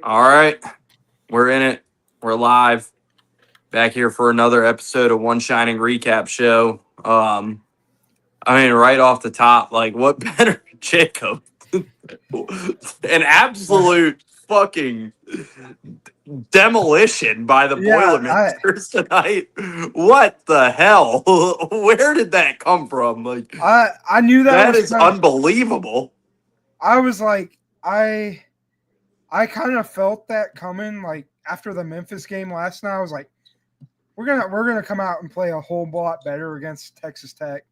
All right, we're in it. We're live. Back here for another episode of One Shining Recap Show. Right off the top, like, what better Jacob? An absolute fucking demolition by the Yeah, Boilermakers tonight. What the hell? Where did that come from? Like, I knew that that was is unbelievable. I was like, I kind of felt that coming. Like after the Memphis game last night, I was like, we're gonna come out and play a whole lot better against Texas Tech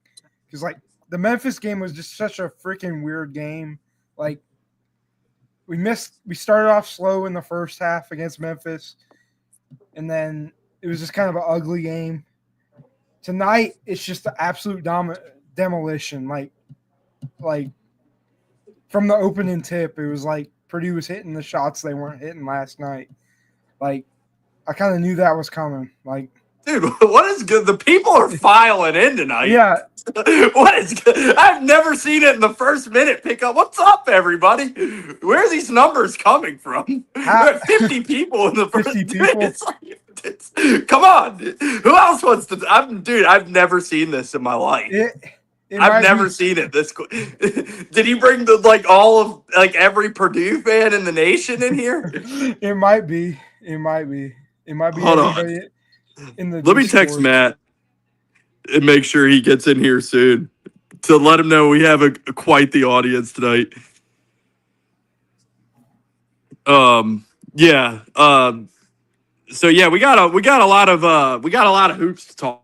because like the Memphis game was just such a freaking weird game. Like we started off slow in the first half against Memphis, and then it was just kind of an ugly game. Tonight, it's just the absolute demolition. Like from the opening tip, it was like Purdue was hitting the shots they weren't hitting last night. Like I kind of knew that was coming. Like, dude, what is good? The people are filing in tonight. Yeah. What is good? I've never seen it in the first minute pick up. What's up, everybody? Where are these numbers coming from? There are 50 people in the first 50 people? Come on. Who else wants to? I've never seen this in my life. I've never seen it this quick. Did he bring all of every Purdue fan in the nation in here? It might be. Hold on. Let me text Matt and make sure he gets in here soon to let him know we have quite the audience tonight. Yeah. So yeah, we got a lot of hoops to talk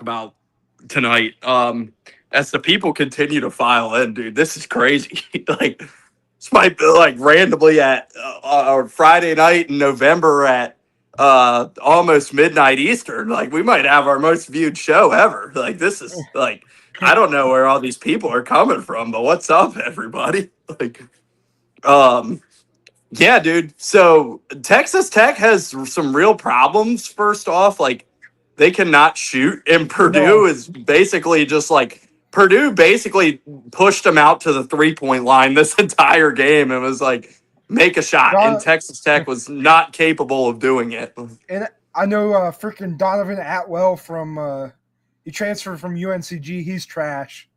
about tonight. As the people continue to file in, dude, this is crazy. Like, this might be randomly at Friday night in November at almost midnight Eastern. Like, we might have our most viewed show ever. Like, this is I don't know where all these people are coming from, but what's up, everybody? Yeah, dude. So Texas Tech has some real problems. First off, they cannot shoot, and Purdue is basically just Purdue basically pushed them out to the 3-point line this entire game and was like, make a shot. And Texas Tech was not capable of doing it. And I know freaking Donovan Atwell he transferred from UNCG. He's trash.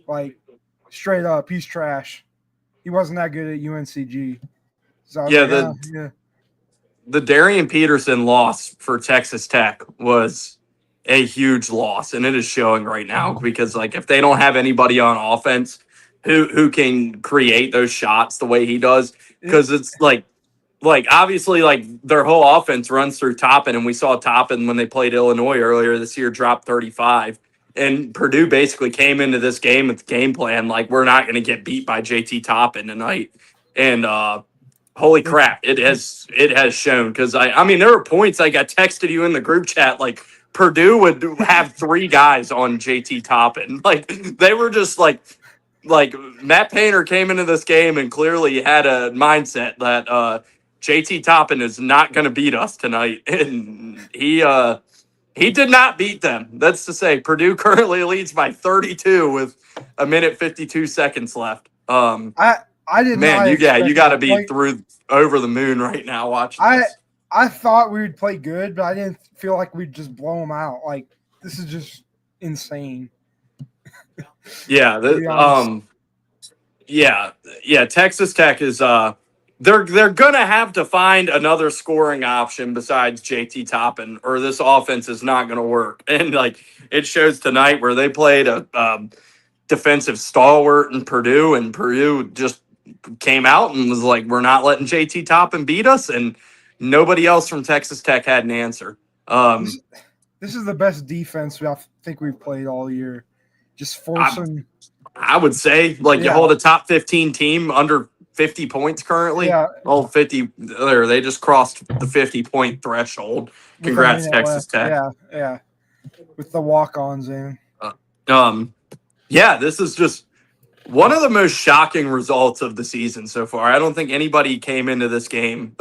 Like, straight up, he's trash. He wasn't that good at UNCG. So the Darryn Peterson loss for Texas Tech was a huge loss, and it is showing right now because if they don't have anybody on offense who can create those shots the way he does, because it's obviously their whole offense runs through Toppin, and we saw Toppin when they played Illinois earlier this year drop 35. And Purdue basically came into this game with the game plan we're not going to get beat by JT Toppin tonight. And holy crap, it has shown, because I mean there were points I texted you in the group chat Purdue would have 3 guys on JT Toppin. They were just Matt Painter came into this game and clearly had a mindset that JT Toppin is not going to beat us tonight, and he did not beat them. That's to say, Purdue currently leads by 32 with a minute 52 seconds left. I did not. Man, you got to be over the moon right now watching this. I thought we would play good, but I didn't feel like we'd just blow them out. Like, this is just insane. Yeah. Texas Tech is they're gonna have to find another scoring option besides JT Toppin, or this offense is not gonna work. And it shows tonight where they played a defensive stalwart in Purdue, and Purdue just came out and was like, we're not letting JT Toppin beat us, and nobody else from Texas Tech had an answer. This is the best defense I think we've played all year. Just forcing. I would say, you hold a top 15 team under 50 points currently. Yeah. Oh, 50. There, they just crossed the 50-point threshold. Congrats, Texas Tech. Yeah. With the walk-ons in. Yeah, this is just one of the most shocking results of the season so far. I don't think anybody came into this game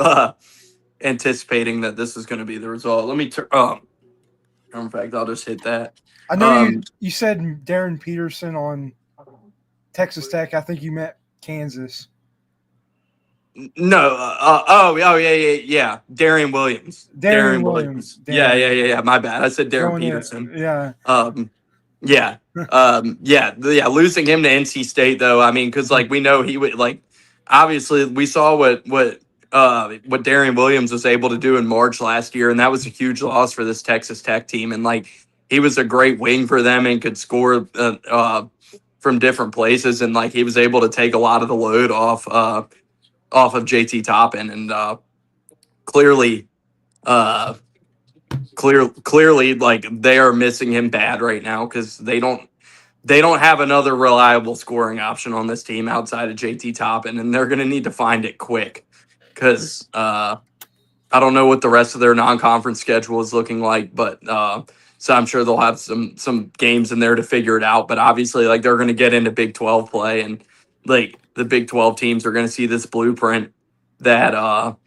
anticipating that this is going to be the result. Let me turn. In fact, I'll just hit that. I know you said Darryn Peterson on Texas Tech. I think you meant Kansas. No. Yeah. Darryn Williams. Darryn Williams. Yeah. My bad. I said Darryn Going in. Peterson. Yeah. Yeah. Losing him to NC State though. I mean, because like we know he would like. Obviously, we saw what Darryn Williams was able to do in March last year, and that was a huge loss for this Texas Tech team. And like he was a great wing for them and could score from different places, and like he was able to take a lot of the load off of JT Toppin, and clearly like they are missing him bad right now because they don't have another reliable scoring option on this team outside of JT Toppin, and they're going to need to find it quick because I don't know what the rest of their non-conference schedule is looking like, but so I'm sure they'll have some games in there to figure it out. But obviously, like they're going to get into Big 12 play, and like the Big 12 teams are going to see this blueprint that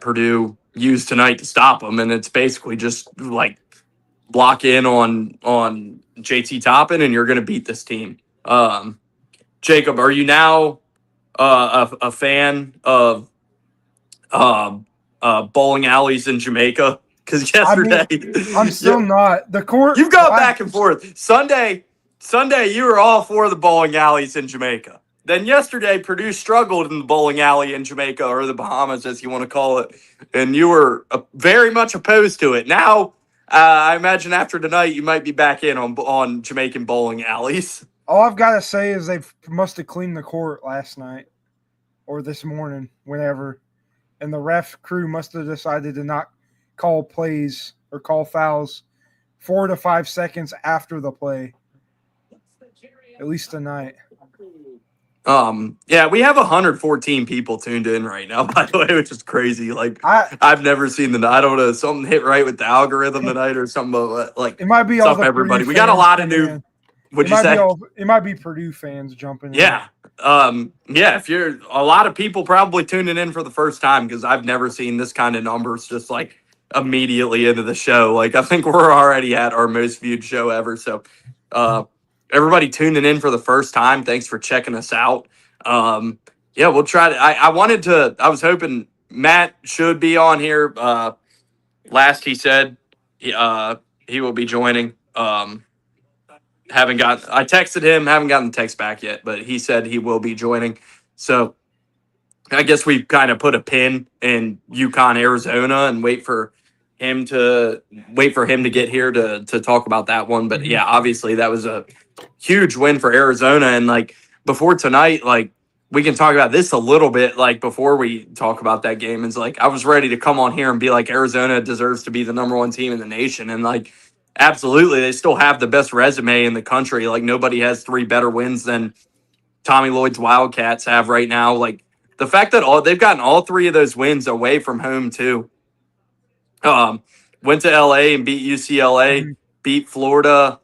Purdue used tonight to stop them, and it's basically just like lock in on JT Toppin, and you're going to beat this team. Jacob, are you now a fan of bowling alleys in Jamaica? Because yesterday, I'm still not. The court. You've gone back and forth. Sunday, you were all for the bowling alleys in Jamaica. Then yesterday, Purdue struggled in the bowling alley in Jamaica, or the Bahamas, as you want to call it, and you were very much opposed to it. Now, I imagine after tonight, you might be back in on Jamaican bowling alleys. All I've got to say is they must have cleaned the court last night or this morning, whenever, and the ref crew must have decided to not call plays or call fouls 4 to 5 seconds after the play, at least tonight. We have 114 people tuned in right now, by the way, which is crazy. Like I've never seen I don't know, something hit right with the algorithm tonight or something like it might be all everybody. We got a lot of new. What'd you say? It might be Purdue fans jumping in. Yeah. If you're a lot of people probably tuning in for the first time, because I've never seen this kind of numbers just like immediately into the show. Like I think we're already at our most viewed show ever. So everybody tuning in for the first time, thanks for checking us out. We'll try to I was hoping Matt should be on here. Last he said he will be joining. I texted him, haven't gotten the text back yet, but he said he will be joining. So I guess we kind of put a pin in UConn, Arizona, and wait for him to get here to talk about that one. But yeah, obviously that was a huge win for Arizona. And like before tonight, like we can talk about this a little bit. Like before we talk about that game, it's like I was ready to come on here and be like Arizona deserves to be the number one team in the nation, and like absolutely they still have the best resume in the country. Like nobody has 3 better wins than Tommy Lloyd's Wildcats have right now. Like the fact that they've gotten all 3 of those wins away from home too. Went to LA and beat UCLA, beat Florida.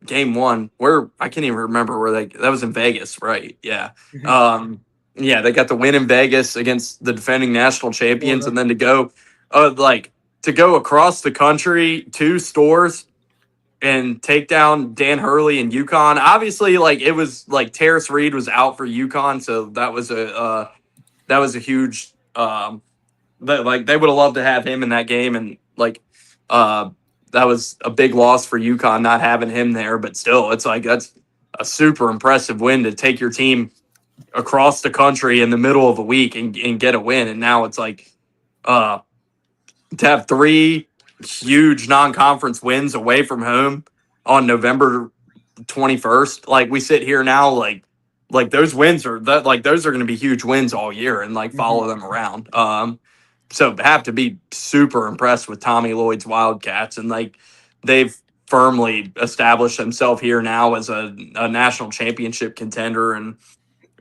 Game 1, where I can't even remember where that was in Vegas, right? Yeah. They got the win in Vegas against the defending national champions, Florida. And then to go across the country to Storrs and take down Dan Hurley and UConn. Obviously, like it was like Terrace Reed was out for UConn, so that was a huge they would have loved to have him in that game, and that was a big loss for UConn not having him there, but still, it's like that's a super impressive win to take your team across the country in the middle of a week and get a win. And now it's like to have 3 huge non-conference wins away from home on November 21st. Like we sit here now, like those wins are those are going to be huge wins all year, and like follow them around. So have to be super impressed with Tommy Lloyd's Wildcats, and like they've firmly established themselves here now as a national championship contender, and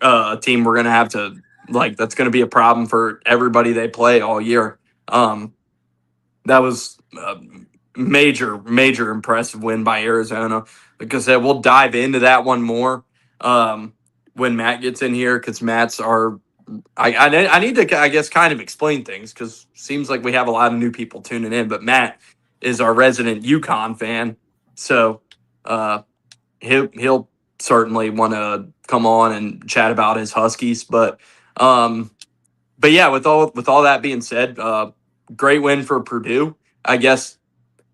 a team we're going to have to that's going to be a problem for everybody they play all year. That was a major impressive win by Arizona. Like I said, we'll dive into that one more when Matt gets in here, because Matt's our I need to, I guess, kind of explain things, because it seems like we have a lot of new people tuning in, but Matt is our resident UConn fan, so he'll certainly want to come on and chat about his Huskies. But yeah, with all that being said, great win for Purdue. I guess.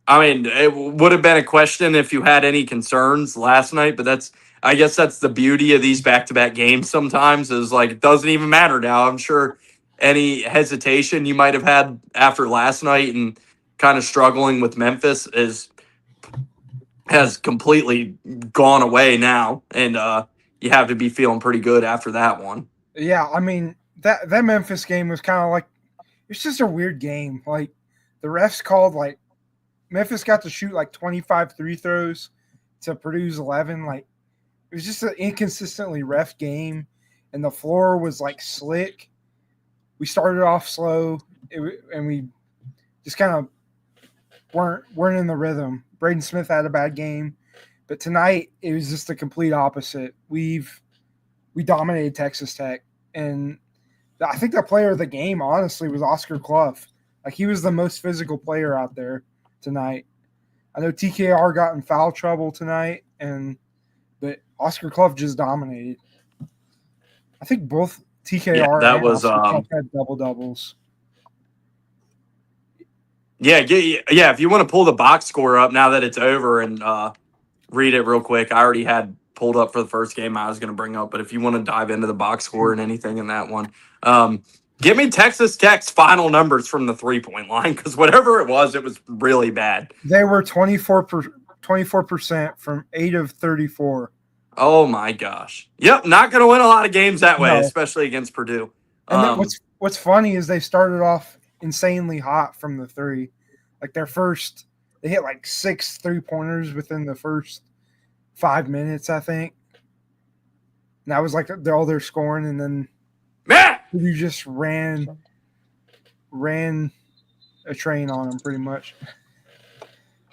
I mean, it would have been a question if you had any concerns last night, but I guess that's the beauty of these back-to-back games sometimes is like it doesn't even matter now. I'm sure any hesitation you might have had after last night and kind of struggling with Memphis has completely gone away now, and you have to be feeling pretty good after that one. Yeah, I mean that Memphis game was kind of like it's just a weird game. Like the refs called like Memphis got to shoot like 25 free throws to Purdue's 11. Like it was just an inconsistently ref game, and the floor was like slick. We started off slow, and we just kind of weren't in the rhythm. Braden Smith had a bad game, but tonight it was just the complete opposite. We dominated Texas Tech, and I think the player of the game honestly was Oscar Clough. Like he was the most physical player out there tonight. I know TKR got in foul trouble tonight, but Oscar Clough just dominated. I think both TKR and Oscar Clough had double doubles. Yeah. If you want to pull the box score up now that it's over and read it real quick, I already had pulled up for the first game I was going to bring up, but if you want to dive into the box score and anything in that one, give me Texas Tech's final numbers from the 3-point line because whatever it was really bad. They were 24% from 8 of 34. Oh my gosh! Yep, not going to win a lot of games that way, especially against Purdue. And what's funny is they started off insanely hot from the three. Like they hit like 6 3-pointers within the first 5 minutes, I think. And that was like all their scoring, and then you just ran a train on them pretty much.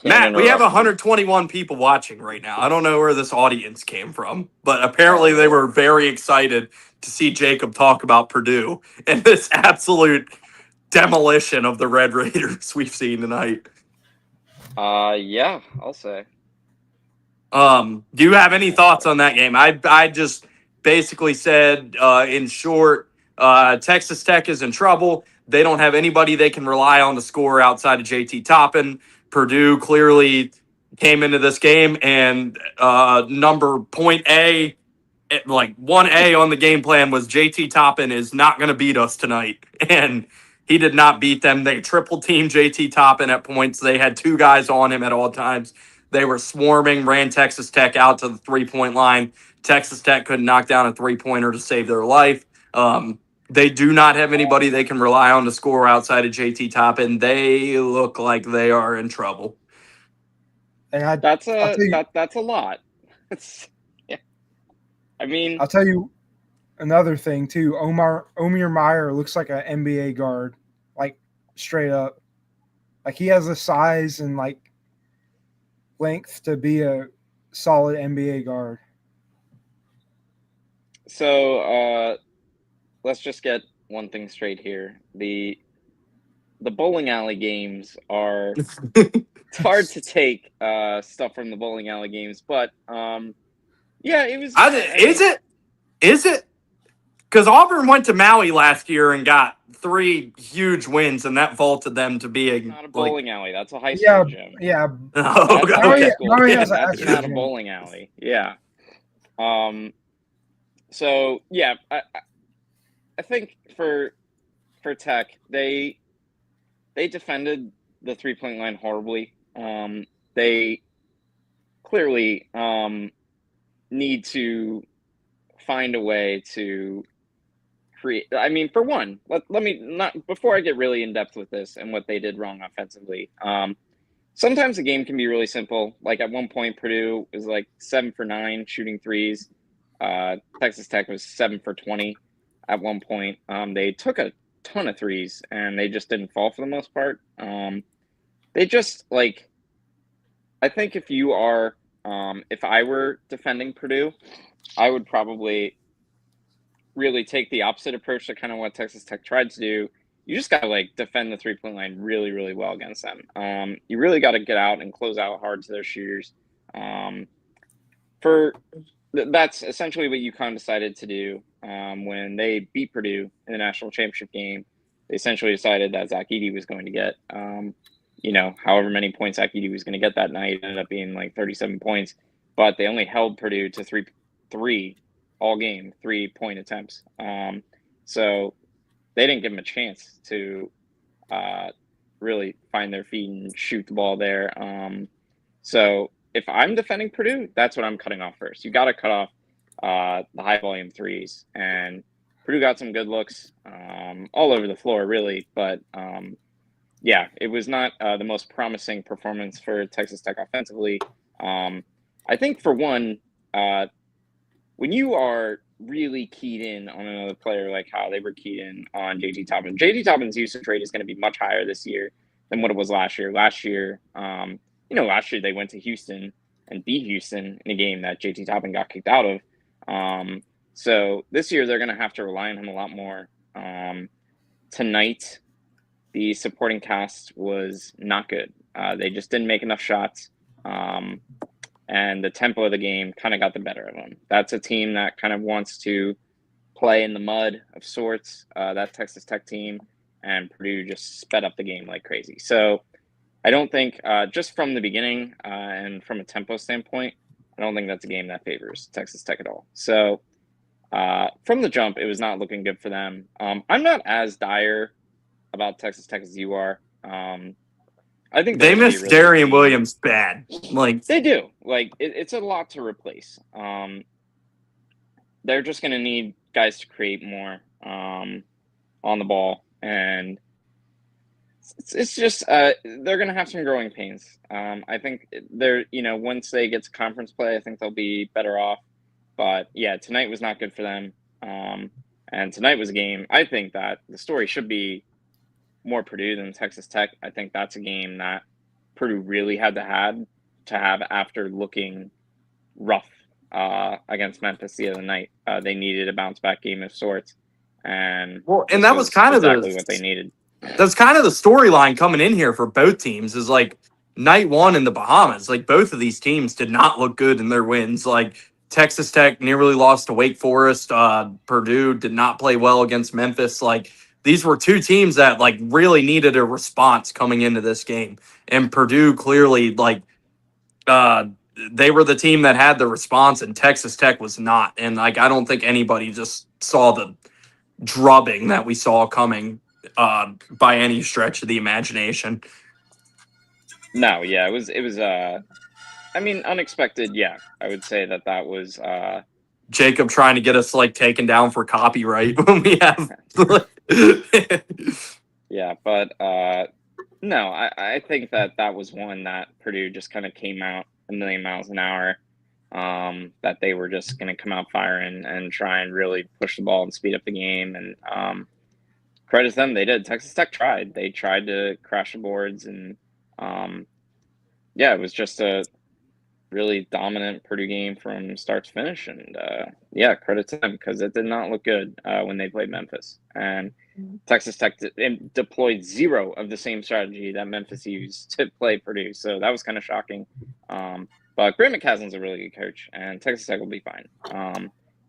Matt, we have 121 people watching right now. I don't know where this audience came from, but apparently they were very excited to see Jacob talk about Purdue and this absolute demolition of the Red Raiders we've seen tonight. Yeah, I'll say. Do you have any thoughts on that game? I just basically said, in short, Texas Tech is in trouble. They don't have anybody they can rely on to score outside of JT Toppin. Purdue clearly came into this game and number point A, like 1A on the game plan was JT Toppin is not going to beat us tonight. And he did not beat them. They triple teamed JT Toppin at points. They had 2 guys on him at all times. They were swarming, ran Texas Tech out to the 3-point line. Texas Tech couldn't knock down a 3-pointer to save their life. They do not have anybody they can rely on to score outside of JT Toppin. They look like they are in trouble. And that's a lot. Yeah. I mean, I'll tell you another thing too. Omir Meyer looks like an NBA guard, like straight up. Like he has the size and like length to be a solid NBA guard. So let's just get one thing straight here. The bowling alley games are it's hard to take stuff from the bowling alley games, but yeah, it was. Is it? Because Auburn went to Maui last year and got 3 huge wins, and that vaulted them to being not a bowling alley. That's a high school gym. Yeah. Oh, okay. That's not a bowling alley. Yeah. So yeah, I think for Tech, they defended the 3-point line horribly. They clearly need to find a way to create. I mean, for one, let me not before I get really in depth with this and what they did wrong offensively. Sometimes a game can be really simple. Like at one point, Purdue was like 7 for 9 shooting threes. Texas Tech was 7 for 20 at one point. They took a ton of threes and they just didn't fall for the most part. They just like, I think if you are, if I were defending Purdue, I would probably really take the opposite approach to kind of what Texas Tech tried to do. You just got to like defend the 3-point line really, really well against them. You really got to get out and close out hard to their shooters. For that's essentially what UConn decided to do when they beat Purdue in the national championship game. They essentially decided that Zach Edey was going to get, however many points Zach Edey was going to get that night. It ended up being like 37 points, but they only held Purdue to three all game, 3-point attempts. So they didn't give them a chance to really find their feet and shoot the ball there. So if I'm defending Purdue, that's what I'm cutting off first. You got to cut off the high volume threes, and Purdue got some good looks all over the floor, really. But yeah, it was not the most promising performance for Texas Tech offensively. I think for one, when you are really keyed in on another player like how they were keyed in on JT Toppin, JT Toppin's usage rate is going to be much higher this year than what it was last year. Last year, last year they went to Houston and beat Houston in a game that JT Toppin got kicked out of. So this year they're going to have to rely on him a lot more. Tonight, the supporting cast was not good. They just didn't make enough shots. And the tempo of the game kind of got the better of them. That's a team that kind of wants to play in the mud of sorts, that Texas Tech team, and Purdue just sped up the game like crazy. So I don't think, just from the beginning and from a tempo standpoint, I don't think that's a game that favors Texas Tech at all. So from the jump, it was not looking good for them. I'm not as dire about Texas Tech as you are. I think they missed really Darryn Williams bad. Like they do. Like it's a lot to replace. They're just going to need guys to create more on the ball, and it's just they're going to have some growing pains. I think they're once they get to conference play, I think they'll be better off. But yeah, tonight was not good for them. And tonight was a game. I think that the story should be more Purdue than Texas Tech. I think that's a game that Purdue really had to have after looking rough against Memphis the other night. They needed a bounce back game of sorts, and that was kind of exactly what they needed. That's kind of the storyline coming in here for both teams. Is like night one in the Bahamas. Like both of these teams did not look good in their wins. Like Texas Tech nearly lost to Wake Forest. Purdue did not play well against Memphis. Like these were two teams that like really needed a response coming into this game. And Purdue clearly they were the team that had the response and Texas Tech was not. And like, I don't think anybody just saw the drubbing that we saw coming by any stretch of the imagination. No, yeah, it was unexpected. Yeah, I would say that was Jacob trying to get us like taken down for copyright when we have yeah, but no, I think that was one that Purdue just kind of came out a million miles an hour, that they were just going to come out firing and try and really push the ball and speed up the game. And credit to them, they did. Texas Tech tried. They tried to crash the boards, and it was just a really dominant Purdue game from start to finish. And credit to them because it did not look good when they played Memphis. And Texas Tech deployed zero of the same strategy that Memphis used to play Purdue. So that was kind of shocking. But Grant McCaslin's a really good coach, and Texas Tech will be fine.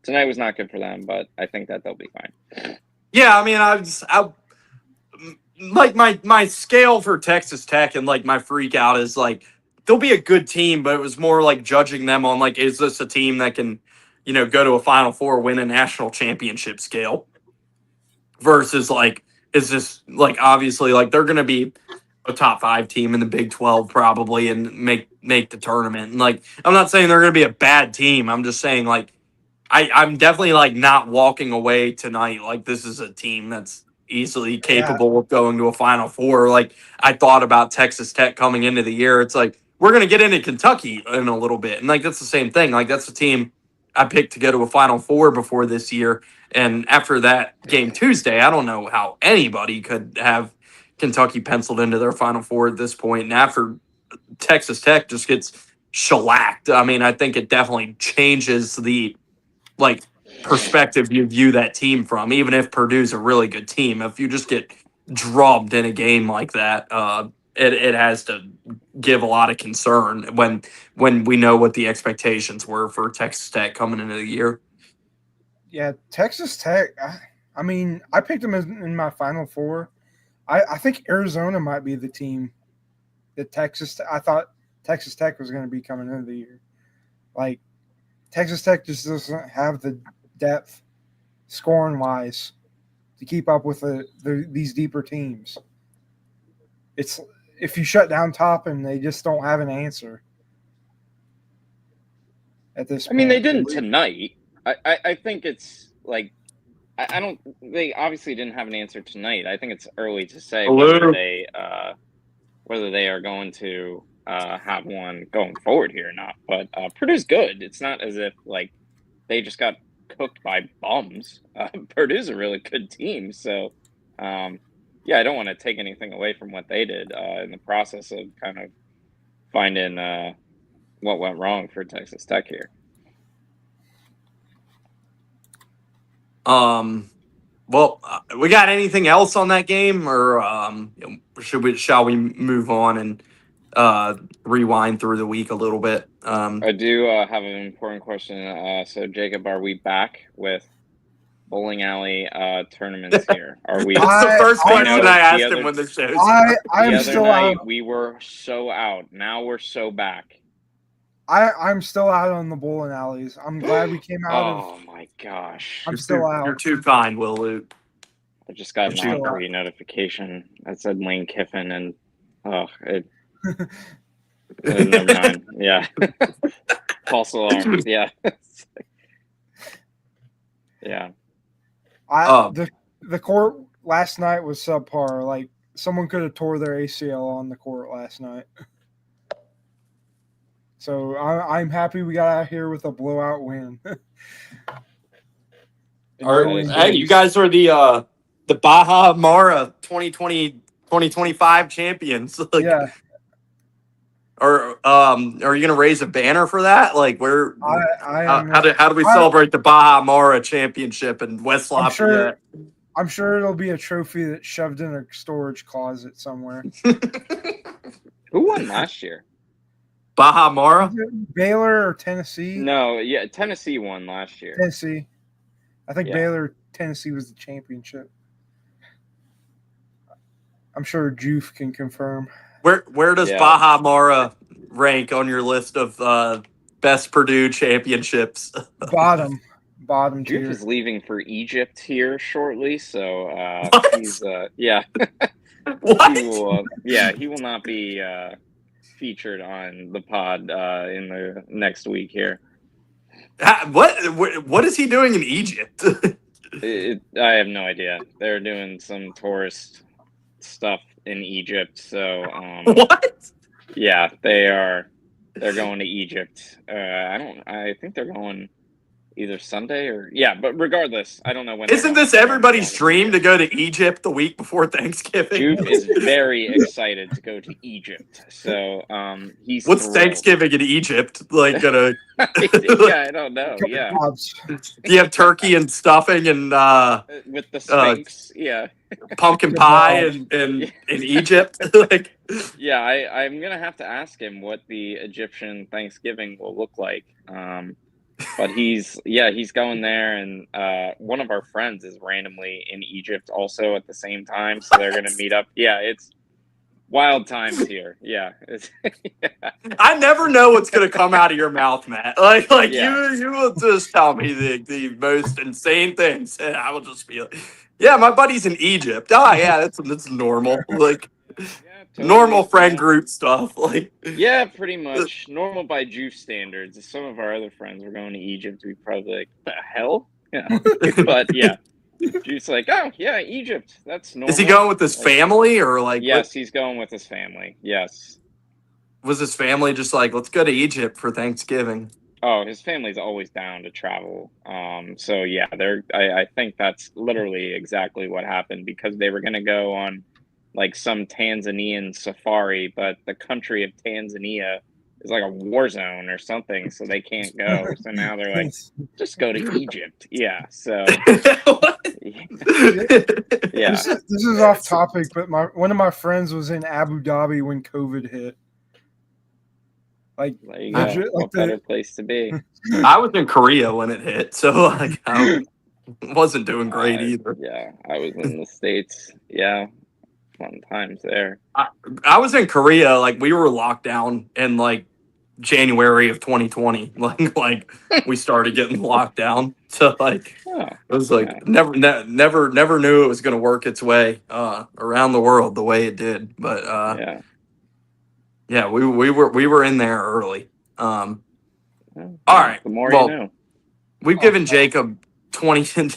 Tonight was not good for them, but I think that they'll be fine. Yeah, I mean, I like my scale for Texas Tech and like my freak out is like they'll be a good team, but it was more like judging them on like, is this a team that can, go to a Final Four, win a national championship scale versus like, is this like, obviously like they're going to be a top 5 team in the Big 12 probably and make the tournament. And like, I'm not saying they're going to be a bad team. I'm just saying like, I'm definitely like not walking away tonight. Like this is a team that's easily capable of going to a Final Four. Like I thought about Texas Tech coming into the year. It's like, we're going to get into Kentucky in a little bit. And like, that's the same thing. Like that's the team I picked to go to a Final Four before this year. And after that game Tuesday, I don't know how anybody could have Kentucky penciled into their Final Four at this point. And after Texas Tech just gets shellacked, I mean, I think it definitely changes the like perspective you view that team from, even if Purdue's a really good team. If you just get drubbed in a game like that, it has to give a lot of concern when we know what the expectations were for Texas Tech coming into the year. Yeah, Texas Tech. I mean, I picked them in my Final Four. I think Arizona might be the team that I thought Texas Tech was going to be coming into the year. Like, Texas Tech just doesn't have the depth, scoring-wise, to keep up with these deeper teams. It's if you shut down Toppin, they just don't have an answer at this point. I mean, they didn't tonight. I think it's like I don't. They obviously didn't have an answer tonight. I think it's early to say whether they are going to have one going forward here or not. But Purdue's good. It's not as if like they just got cooked by bums. Purdue's a really good team. So yeah, I don't want to take anything away from what they did in the process of kind of finding what went wrong for Texas Tech here. Well, we got anything else on that game, or shall we move on and rewind through the week a little bit? I do have an important question. So, Jacob, are we back with bowling alley tournaments here? Are we? That's the first question I asked him when the show's I'm still out. We were so out. Now we're so back. I'm still out on the bowling alleys. I'm glad we came out of. Oh my gosh! I'm still out. You're too kind, Will Luke. I just got an angry notification that said Lane Kiffin, and never mind. Yeah, false alarm. Yeah, yeah. The court last night was subpar. Like someone could have tore their ACL on the court last night. So I'm happy we got out here with a blowout win. Hey, you guys are the Baja Mara 2020-2025 champions. Like, yeah. Are you gonna raise a banner for that? Like, where? How do we celebrate the Baja Mara championship in West Lafayette? I'm sure it'll be a trophy that's shoved in a storage closet somewhere. Who won last year? Baja Mara? Baylor or Tennessee? No, yeah, Tennessee won last year. Tennessee. I think Baylor, Tennessee was the championship. I'm sure Juve can confirm. Where does Baja Mara rank on your list of best Purdue championships? Bottom Juve tier. is leaving for Egypt here shortly, so what? He's what? He will not be featured on the pod in the next week here. What is he doing in Egypt? I have no idea. They're doing some tourist stuff in Egypt, so what? Yeah, they're going to Egypt. I think they're going either Sunday or but regardless, I don't know when. Isn't this everybody's dream to go to Egypt the week before Thanksgiving? Juve is very excited to go to Egypt. So he's what's thrilled. Thanksgiving in Egypt like gonna I don't know. Yeah. Do you have turkey and stuffing and with the Sphinx, pumpkin pie in Egypt? Like, yeah, I'm gonna have to ask him what the Egyptian Thanksgiving will look like. But he's going there, and one of our friends is randomly in Egypt also at the same time, so they're gonna meet up. Yeah, it's wild times here. Yeah, I never know what's gonna come out of your mouth, Matt. You will just tell me the most insane things, and I will just be like, yeah, my buddy's in Egypt. Oh yeah, that's normal. Like. Totally normal friend group stuff, like pretty much normal by Juve standards. If some of our other friends were going to Egypt, we'd probably like, the hell, but Juve's like, oh yeah, Egypt, that's normal. Is he going with his family or like? Yes, he's going with his family. Yes. Was his family just like, let's go to Egypt for Thanksgiving? Oh, his family's always down to travel. So yeah, I think that's literally exactly what happened because they were going to go on like some Tanzanian safari, but the country of Tanzania is like a war zone or something, so they can't go. So now they're like, just go to Egypt. Yeah. So Yeah. This is off topic, but one of my friends was in Abu Dhabi when COVID hit. Like, There you go. legit, like What better place to be? I was in Korea when it hit, so like I wasn't doing great either. Yeah, I was in the States. Yeah, fun times there. I was in Korea, like we were locked down in like January of 2020. Like we started getting locked down. So like Oh, it was like yeah. never knew it was gonna work its way around the world the way it did. But Yeah. we were in there early. All Well, right. the more Well, you know. we've given Jacob 20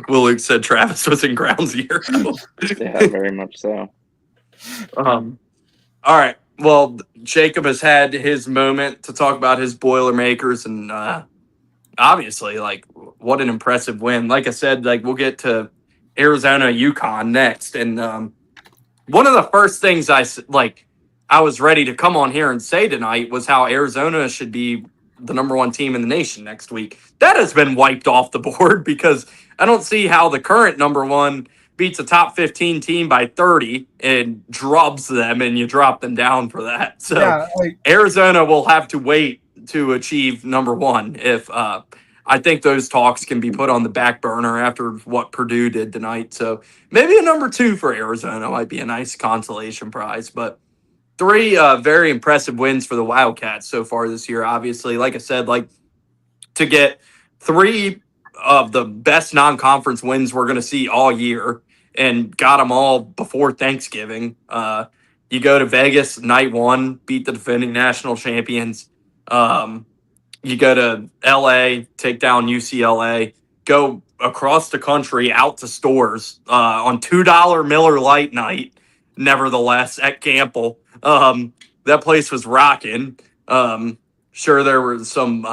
Willard said Travis was in ground zero. Yeah, very much so. All right. Well, Jacob has had his moment to talk about his Boilermakers, and obviously, like, what an impressive win. Like I said, like we'll get to Arizona, UConn next, and one of the first things I was ready to come on here and say tonight was how Arizona should be the number one team in the nation next week. That has been wiped off the board because I don't see how the current number one beats a top 15 team by 30 and drubs them, and you drop them down for that. So yeah, like, Arizona will have to wait to achieve number one if I think those talks can be put on the back burner after what Purdue did tonight. So maybe a number two for Arizona might be a nice consolation prize, but three very impressive wins for the Wildcats so far this year. Obviously, like I said, like to get three of the best non-conference wins we're going to see all year, and got them all before Thanksgiving. You go to Vegas night one, beat the defending national champions. You go to LA, take down UCLA, go across the country out to Storrs on $2 Miller Lite night. Nevertheless, at Gamble, that place was rocking. Sure, there were some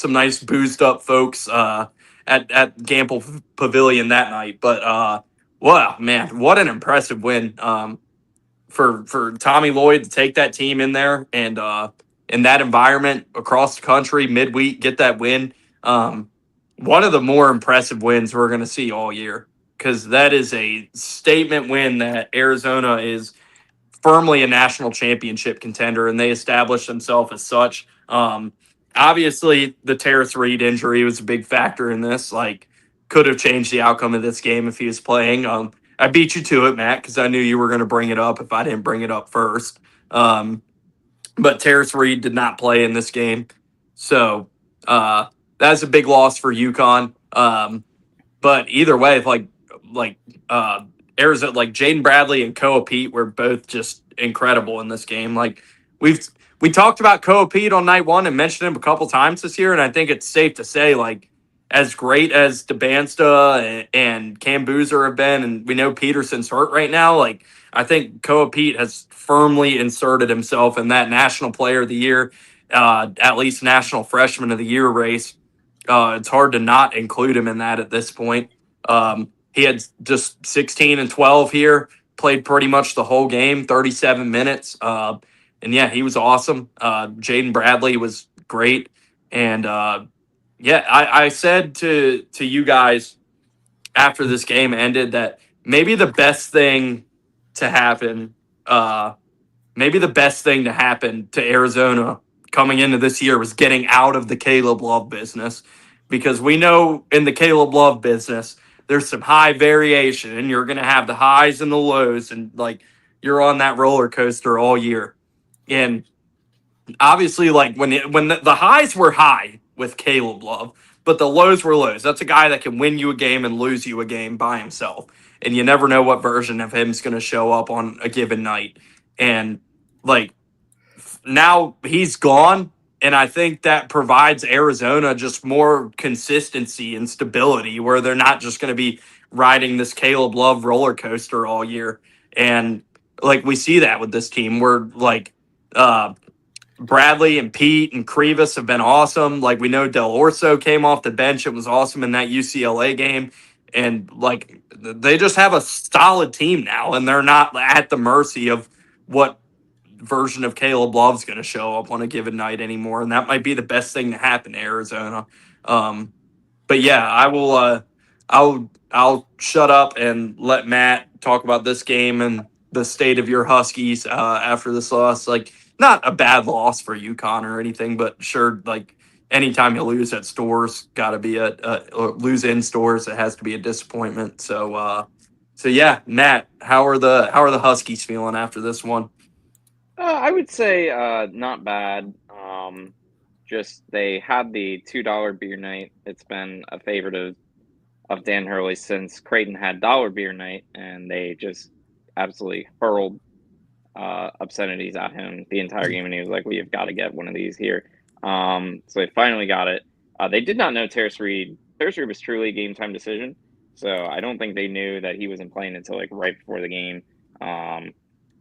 nice boozed up folks at Gamble Pavilion that night, but wow, man, what an impressive win for Tommy Lloyd to take that team in there and in that environment across the country midweek, get that win. One of the more impressive wins we're going to see all year, because that is a statement win that Arizona is firmly a national championship contender, and they established themselves as such. Obviously, the Terrace Reed injury was a big factor in this. Like, could have changed the outcome of this game if he was playing. I beat you to it, Matt, because I knew you were going to bring it up if I didn't bring it up first. But Terrace Reed did not play in this game, so that's a big loss for UConn. But either way, Arizona, like Jaden Bradley and Koa Pete were both just incredible in this game. Like we talked about Koa Pete on night one and mentioned him a couple times this year, and I think it's safe to say, like, as great as DeBansta and Cam Boozer have been, and we know Peterson's hurt right now, like I think Koa Pete has firmly inserted himself in that National Player of the Year, at least National Freshman of the Year race. It's hard to not include him in that at this point. He had just 16 and 12 here, played pretty much the whole game, 37 minutes. And yeah, he was awesome. Jaden Bradley was great. And I said to you guys after this game ended that maybe the best thing to happen to Arizona coming into this year was getting out of the Caleb Love business, because we know in the Caleb Love business, there's some high variation, and you're going to have the highs and the lows, and like you're on that roller coaster all year. And obviously, like when the highs were high with Caleb Love, but the lows were lows. That's a guy that can win you a game and lose you a game by himself, and you never know what version of him is going to show up on a given night. And like now he's gone, and I think that provides Arizona just more consistency and stability, where they're not just going to be riding this Caleb Love roller coaster all year. And like we see that with this team, where like Bradley and Pete and Krivas have been awesome. Like we know Del Orso came off the bench and was awesome in that UCLA game. And like they just have a solid team now, and they're not at the mercy of what version of Caleb Love's going to show up on a given night anymore. And that might be the best thing to happen to Arizona. But yeah, I will I'll shut up and let Matt talk about this game and the state of your Huskies after this loss. Like, not a bad loss for UConn or anything, but sure, like anytime you lose at Storrs, got to be or lose in Storrs, it has to be a disappointment. So yeah, Matt, how are the Huskies feeling after this one? I would say not bad. Just they had the $2 beer night. It's been a favorite of Dan Hurley since Creighton had dollar beer night, and they just absolutely hurled obscenities at him the entire game, and he was like, "We have got to get one of these here." So they finally got it. They did not know Terrace Reed. Terrace Reed was truly a game time decision, so I don't think they knew that he wasn't playing until like right before the game.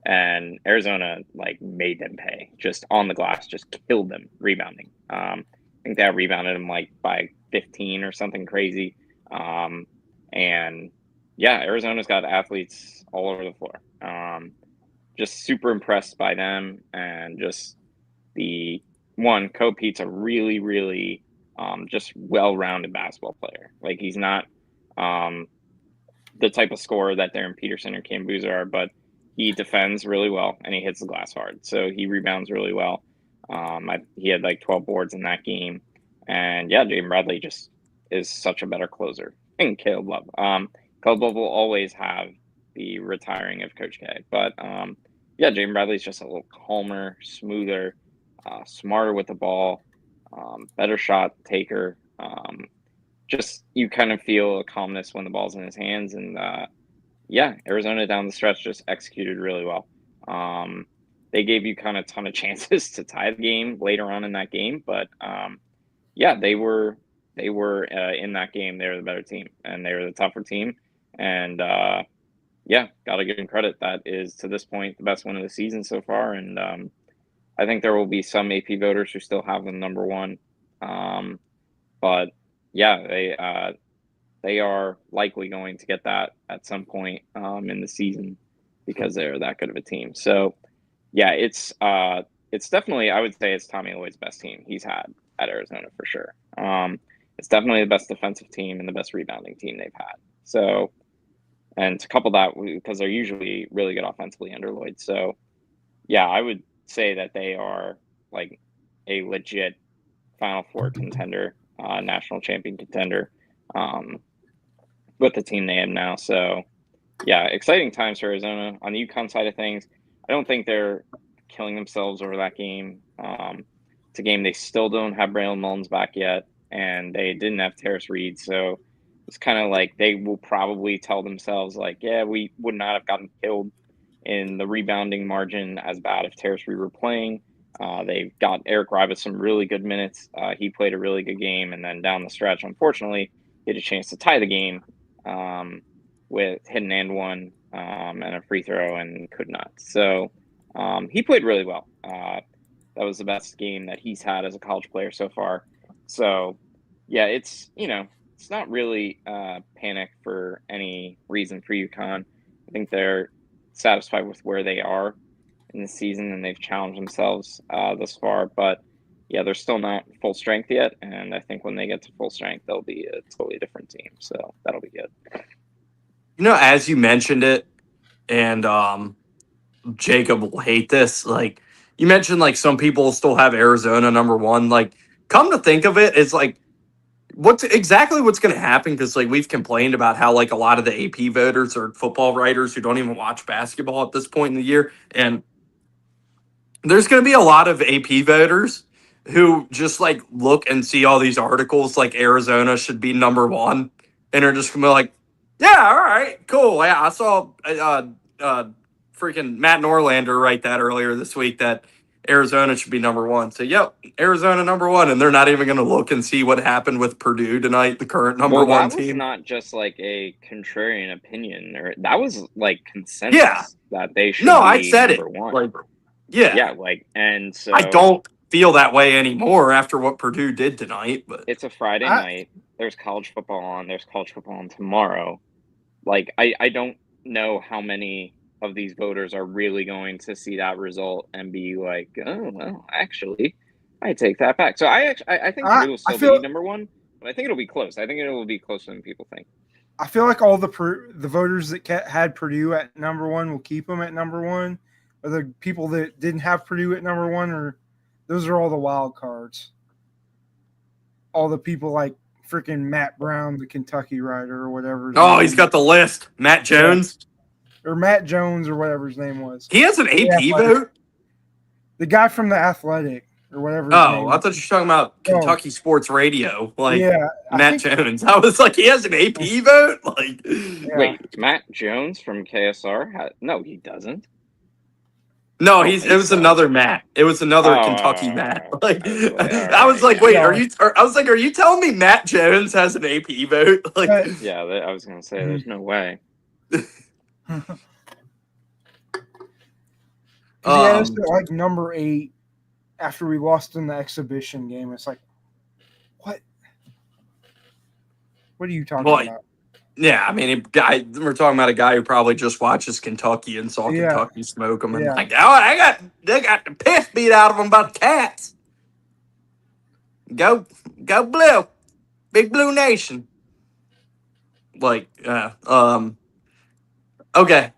And Arizona like made them pay just on the glass, just killed them rebounding. I think that rebounded them like by 15 or something crazy. And yeah, Arizona's got athletes all over the floor. Just super impressed by them, and just the one, Ko Pete's a really, really just well-rounded basketball player. Like, he's not the type of scorer that Darryn Peterson or Cam Boozer are, but he defends really well and he hits the glass hard. So he rebounds really well. He had like 12 boards in that game. And yeah, Jaden Bradley just is such a better closer. And Caleb Love. Caleb Love will always have the retiring of Coach K. But yeah, Jaden Bradley's just a little calmer, smoother, smarter with the ball, better shot taker. Just you kind of feel a calmness when the ball's in his hands. And yeah, Arizona down the stretch just executed really well. They gave you kind of a ton of chances to tie the game later on in that game, but yeah, they were in that game. They were the better team, and they were the tougher team. And yeah, got to give them credit. That is, to this point, the best win of the season so far. And I think there will be some AP voters who still have them number one. But yeah, they are likely going to get that at some point in the season because they're that good of a team. So yeah, it's definitely, I would say it's Tommy Lloyd's best team he's had at Arizona for sure. It's definitely the best defensive team and the best rebounding team they've had. So, and to couple that, because they're usually really good offensively under Lloyd. So yeah, I would say that they are like a legit Final Four contender, national champion contender, with the team they have now. So yeah, exciting times for Arizona. On the UConn side of things, I don't think they're killing themselves over that game. It's a game they still don't have Braylon Mullins back yet, and they didn't have Terrace Reed. So it's kind of like they will probably tell themselves, like, yeah, we would not have gotten killed in the rebounding margin as bad if Terrace Reed were playing. They got Eric Ribas some really good minutes. He played a really good game, and then down the stretch, unfortunately, he had a chance to tie the game with hit an and one and a free throw, and could not. So he played really well. That was the best game that he's had as a college player so far. So yeah, it's not really panic for any reason for UConn. I think they're satisfied with where they are in the season, and they've challenged themselves thus far. But yeah, they're still not full strength yet, and I think when they get to full strength, they'll be a totally different team. So that'll be good. As you mentioned it, and Jacob will hate this. Like, you mentioned, like, some people still have Arizona number one. Like, come to think of it, it's like what's going to happen, because like we've complained about how like a lot of the AP voters are football writers who don't even watch basketball at this point in the year, and there's going to be a lot of AP voters who just like look and see all these articles like Arizona should be number one, and are just going to be like, yeah, all right, cool. Yeah, I saw freaking Matt Norlander write that earlier this week that Arizona should be number one. So, yep, Arizona number one, and they're not even going to look and see what happened with Purdue tonight, the current number one team. That was not just like a contrarian opinion, or that was like consensus that they should. No, be I said number it. one. Like, yeah, like, and so I don't feel that way anymore after what Purdue did tonight. But it's a Friday night. There's college football on. There's college football on tomorrow. Like, I don't know how many of these voters are really going to see that result and be like, oh, well, actually, I take that back. So I think Purdue will still be number one, but I think it'll be close. I think it will be closer than people think. I feel like all the voters that had Purdue at number 1 will keep them at number 1. Or the people that didn't have Purdue at number 1 those are all the wild cards. All the people like freaking Matt Brown, the Kentucky writer or whatever. Oh, he's got the list. Matt Jones. Or Matt Jones or whatever his name was. He has an AP vote? The guy from The Athletic or whatever his name I thought you were talking about Kentucky Sports Radio. Like Matt Jones. I was like, he has an AP vote? Like, Wait, Matt Jones from KSR? No, he doesn't. No, it was another Matt. It was another Kentucky Matt. Like, I was like, wait, are you telling me Matt Jones has an AP vote? Like, I was gonna say, there's no way. He had us at like number 8 after we lost in the exhibition game. It's like, what? What are you talking about? Yeah, I mean, we're talking about a guy who probably just watches Kentucky and saw Kentucky smoke them, and like, they got the piss beat out of them by the Cats. Go Blue, Big Blue Nation. Like, okay.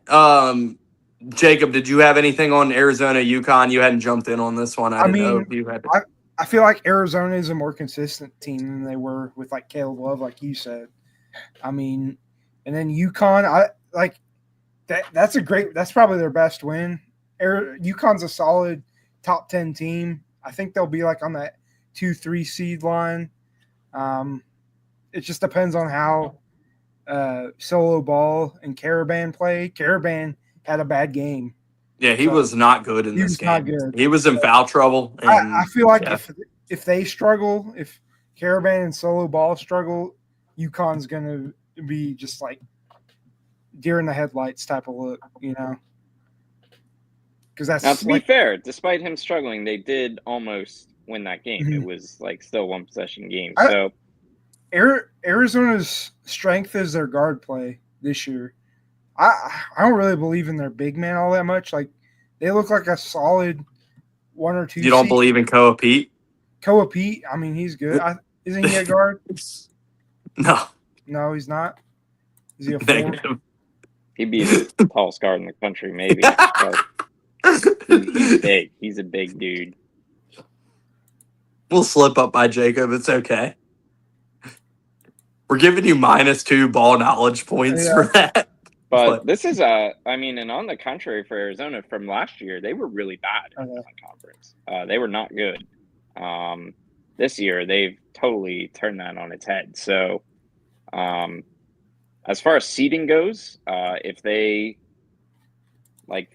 Jacob, did you have anything on Arizona, UConn? You hadn't jumped in on this one. I didn't know if you had. I feel like Arizona is a more consistent team than they were with like Caleb Love, like you said. I mean, and then UConn, that's probably their best win. UConn's a solid top 10 team. I think they'll be like on that 2-3 seed line. It just depends on how Solo Ball and Caravan play. Caravan had a bad game. Yeah, he was not good in this game. Not good. He was in foul trouble. And, I feel like if they struggle, if Caravan and Solo Ball struggle, UConn's going to be just like deer in the headlights type of look, you know? Because that's now, to be fair, despite him struggling, they did almost win that game. Mm-hmm. It was like still one possession game. So Arizona's strength is their guard play this year. I don't really believe in their big man all that much. Like, they look like a solid 1 or 2. You don't believe in Koa Pete? Koa Pete, I mean, he's good. Isn't he a guard? No, he's not. Is he a 4? He'd be the tallest guard in the country, maybe. He's big. He's a big dude. We'll slip up by Jacob. It's okay. We're giving you -2 ball knowledge points for that. But this is and on the contrary for Arizona from last year, they were really bad in the conference. They were not good. This year, they've totally turned that on its head. So, as far as seeding goes, if they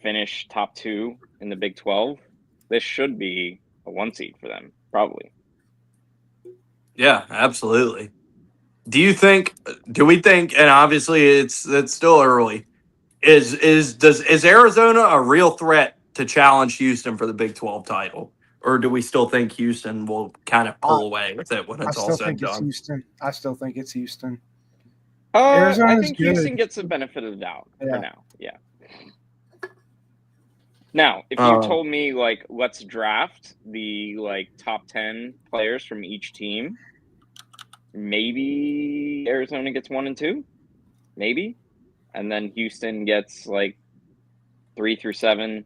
finish top 2 in the Big 12, this should be a 1 seed for them, probably. Yeah, absolutely. Do we think, and obviously it's still early, is Arizona a real threat to challenge Houston for the Big 12 title? Or do we still think Houston will kind of pull away with it when it's all said and done? I still think it's Houston. I think Houston gets the benefit of the doubt for now. Yeah. Now, if you told me let's draft the top 10 players from each team, maybe Arizona gets 1 and 2, maybe, and then Houston gets 3 through 7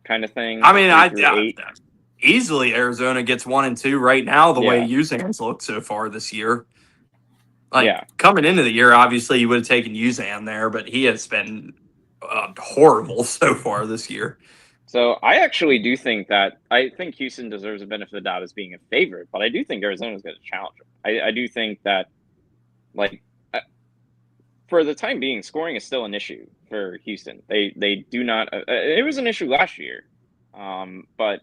kind of thing. I mean, easily Arizona gets 1 and 2 right now. The way Uzan's looked so far this year. Coming into the year, obviously you would have taken Uzan there, but he has been horrible so far this year. So I actually do think Houston deserves a benefit of the doubt as being a favorite, but I do think Arizona's going to challenge them. I do think that, for the time being, scoring is still an issue for Houston. They do not. It was an issue last year, but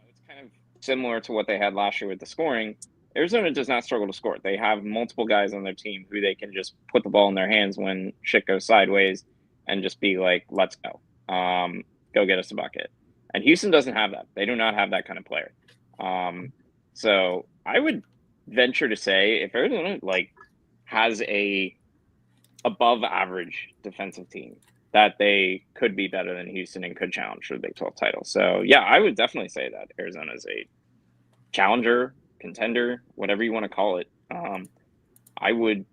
it's kind of similar to what they had last year with the scoring. Arizona does not struggle to score. They have multiple guys on their team who they can just put the ball in their hands when shit goes sideways and just be like, let's go. Go get us a bucket. And Houston doesn't have that. They do not have that kind of player. So I would venture to say if Arizona has a above average defensive team, that they could be better than Houston and could challenge for the Big 12 title. So yeah, I would definitely say that Arizona is a challenger, contender, whatever you want to call it. I would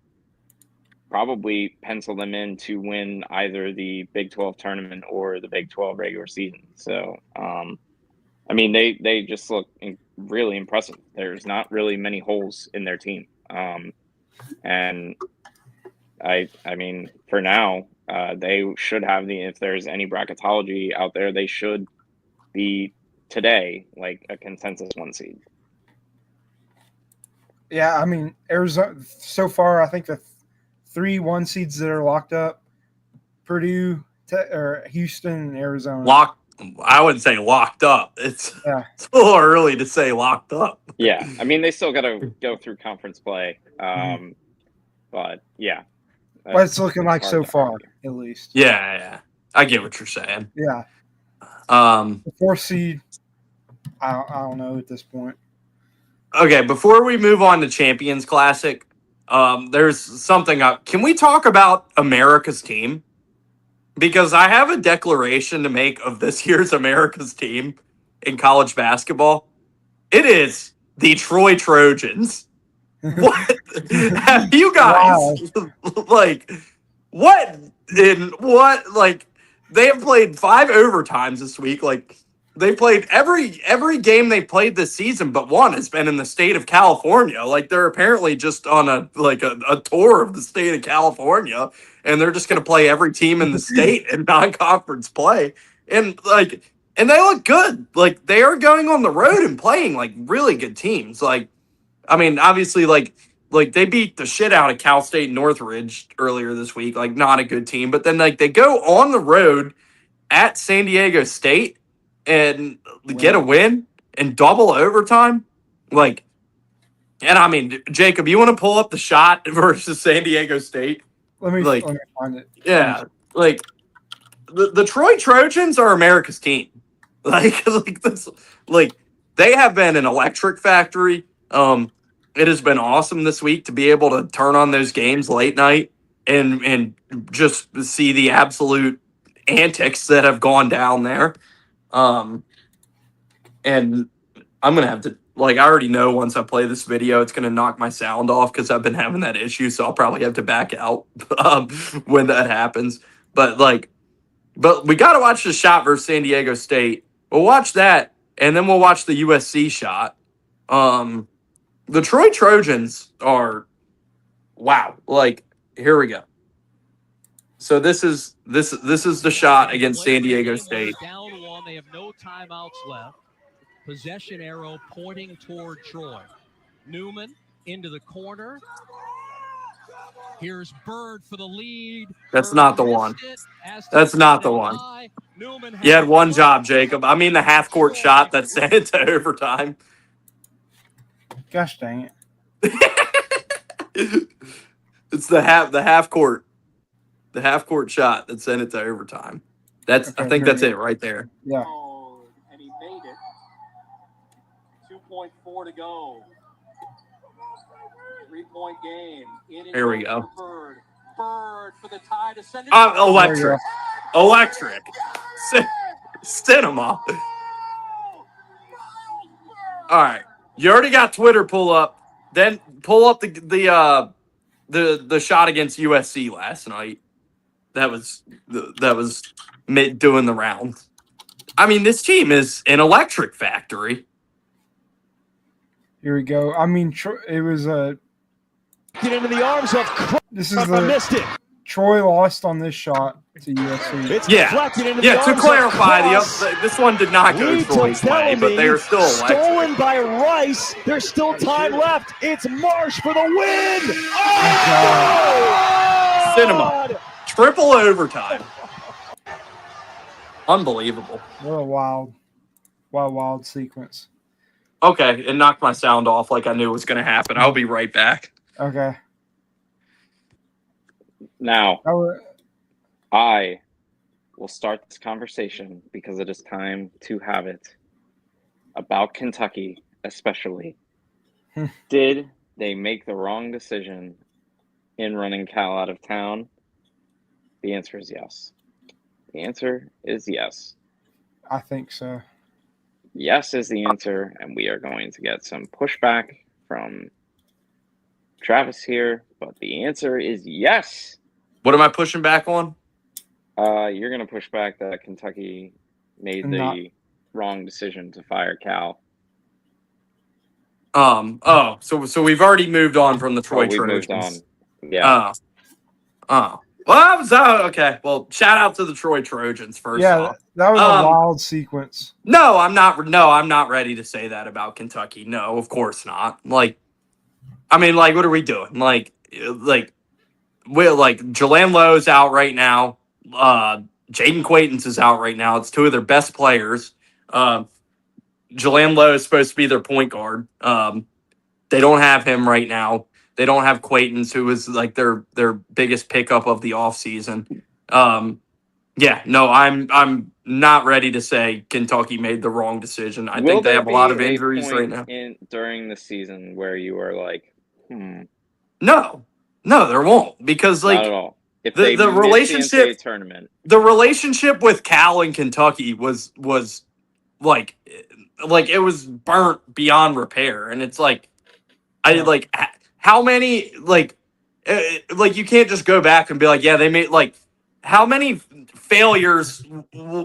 probably pencil them in to win either the Big 12 tournament or the Big 12 regular season. So, I mean, they just look really impressive. There's not really many holes in their team. And I mean, for now, they should have if there's any bracketology out there, they should be today like a consensus 1 seed. Yeah, I mean, Arizona so far, I think the 3 1 seeds that are locked up, Purdue, or Houston, and Arizona. I wouldn't say locked up. It's Yeah. it's a little early to say locked up. Yeah, I mean, they still got to go through conference play. But yeah. But it's looking like hard so to far, argue. at least. Yeah. I get what you're saying. Yeah. The The 4th seed, I don't know at this point. Okay, before we move on to Champions Classic, there's something up. Can we talk about America's team? Because I have a declaration to make of this year's America's team in college basketball. It is the Troy Trojans. What have you guys what they have played 5 overtimes this week. They played every game they played this season, but one has been in the state of California. They're apparently just on a tour of the state of California, and they're just going to play every team in the state in non-conference play. And they look good. They are going on the road and playing really good teams. I mean, obviously, they beat the shit out of Cal State Northridge earlier this week. Not a good team, but then they go on the road at San Diego State and get a win in double overtime. And I mean, Jacob, you want to pull up the shot versus San Diego State? Let me find it. Yeah, the Troy Trojans are America's team. They have been an electric factory. It has been awesome this week to be able to turn on those games late night and just see the absolute antics that have gone down there. And I'm going to have to, I already know once I play this video, it's going to knock my sound off because I've been having that issue. So I'll probably have to back out when that happens. But we got to watch the shot versus San Diego State. We'll watch that. And then we'll watch the USC shot. The Troy Trojans are, wow. Here we go. So this is the shot against San Diego State. Down 1, they have no timeouts left. Possession arrow pointing toward Troy. Newman into the corner. Here's Bird for the lead. That's not the one. That's not the one. You had one job, Jacob. I mean the half-court shot that sent it to overtime. Gosh dang it. It's the half court shot that sent it to overtime. I think that's it right there. Yeah. And he made it. 2.4 to go. 3-point game. Here we go. Bird for the tie to send it. Electric. Cinema. All right. You already got Twitter pull up. Then pull up the shot against USC last night. That was doing the rounds. I mean, this team is an electric factory. Here we go. I mean, it was a. Get into the arms of. This is missed it. Troy lost on this shot to USC. It's deflected into the arms to clarify, of this one did not go Troy's way, but they are still electric. Stolen by Rice. There's still time left. It's Marsh for the win. Oh! Cinema. Triple overtime. Unbelievable. What a wild sequence. Okay, it knocked my sound off like I knew it was going to happen. I'll be right back. Okay. Now, I will start this conversation because it is time to have it about Kentucky, especially. Did they make the wrong decision in running Cal out of town? The answer is yes. The answer is yes. I think so. Yes is the answer, and we are going to get some pushback from Travis here, but the answer is yes. What am I pushing back on? You're going to push back that Kentucky made the Not- wrong decision to fire Cal. So we've already moved on from the Troy We've moved Trojans. on. Yeah. Well, that was okay. Well, shout out to the Troy Trojans first Yeah, off. that was a wild sequence. No, I'm not ready to say that about Kentucky. No, of course not. Like, I mean, like, what are we doing? Like Jalen Lowe's out right now. Jaden Quaintance is out right now. It's two of their best players. Jalen Lowe is supposed to be their point guard. They don't have him right now. They don't have Quaintance, who was like their biggest pickup of the offseason. I'm not ready to say Kentucky made the wrong decision. I think they have a lot of injuries right now. During the season where you were like, No, there won't, because like not at all. If the they missed relationship the NCAA tournament, the relationship with Cal and Kentucky was like it was burnt beyond repair, and it's like how many you can't just go back and be like, yeah, they made like how many failures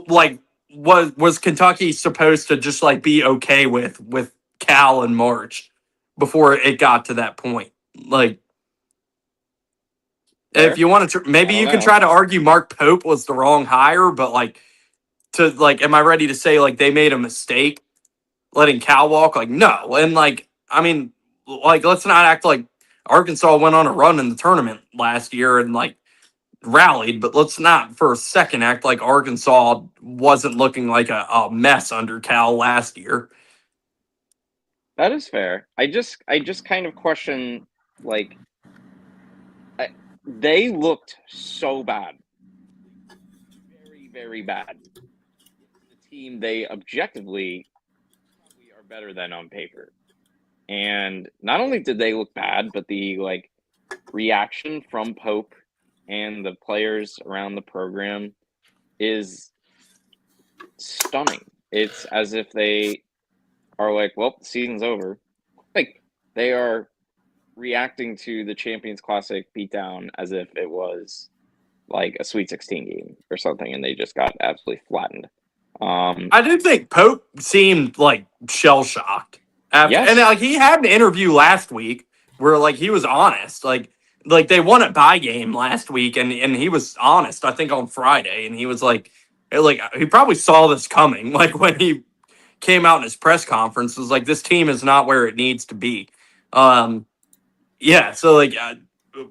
like was Kentucky supposed to just like be okay with Cal in March before it got to that point? Like, if you want to, maybe you can try to argue Mark Pope was the wrong hire, but like, am I ready to say like they made a mistake letting Cal walk? Like, no. And like, I mean, like, let's not act like Arkansas went on a run in the tournament last year and like rallied, but let's not for a second act like Arkansas wasn't looking like a mess under Cal last year. that is fair. I just kind of question, like, they looked so bad, very, very bad. The team they objectively are better than on paper, and not only did they look bad, but the like reaction from Pope and the players around the program is stunning. It's as if they are like, well, the season's over. Like, they are reacting to the Champions Classic beatdown as if it was like a Sweet 16 game or something, and they just got absolutely flattened. I do think Pope seemed like shell shocked after, Yes. and like he had an interview last week where like he was honest, like they won a bye game last week, and he was honest. I think on Friday, and he was like he probably saw this coming. Like when he came out in his press conference, was like, this team is not where it needs to be. So like,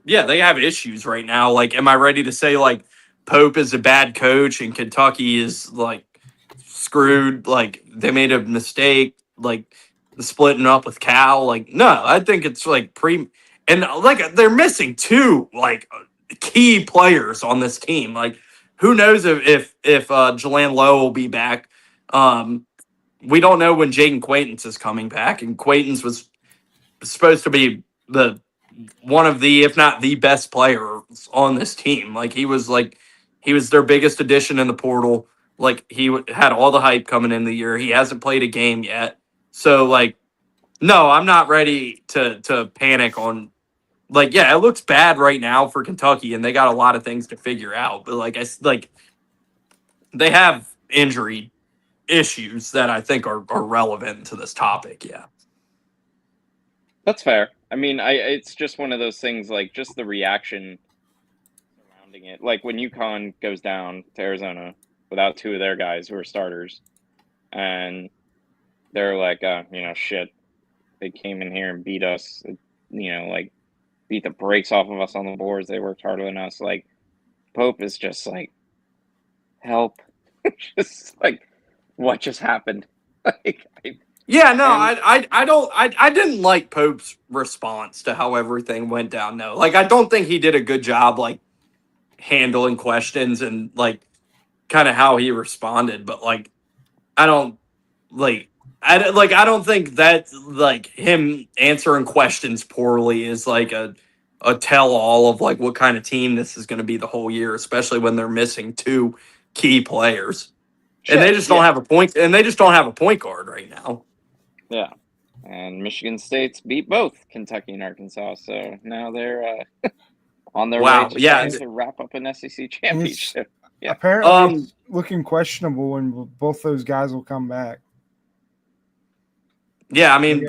they have issues right now. Like, am I ready to say like Pope is a bad coach and Kentucky is like screwed? Like they made a mistake, like splitting up with Cal. Like, no, I think it's like and like they're missing two like key players on this team. Like, who knows if Jalen Lowe will be back? We don't know when Jaden Quaintance is coming back, and Quaintance was supposed to be the one of the, if not the best players on this team. Like he was their biggest addition in the portal. Like he had all the hype coming in the year. He hasn't played a game yet. So like, no, I'm not ready to panic on like, yeah, it looks bad right now for Kentucky and they got a lot of things to figure out. But like they have injury issues that I think are relevant to this topic. Yeah. That's fair. I mean, it's just one of those things, like just the reaction surrounding it. Like when UConn goes down to Arizona without two of their guys who are starters, and they're like, shit, they came in here and beat us, like beat the brakes off of us on the boards. They worked harder than us. Like Pope is just like, help. Just like, what just happened? Like, I didn't like Pope's response to how everything went down. No, like I don't think he did a good job like handling questions and like kind of how he responded. But like I don't think that like him answering questions poorly is like a tell all of like what kind of team this is going to be the whole year, especially when they're missing two key players. And they just don't have a point. And they just don't have a point guard right now. Yeah. And Michigan State's beat both Kentucky and Arkansas, so now they're on their Wow, way to yeah. trying to wrap up an SEC championship. Yeah. Apparently, it's looking questionable when both those guys will come back. Yeah, I mean,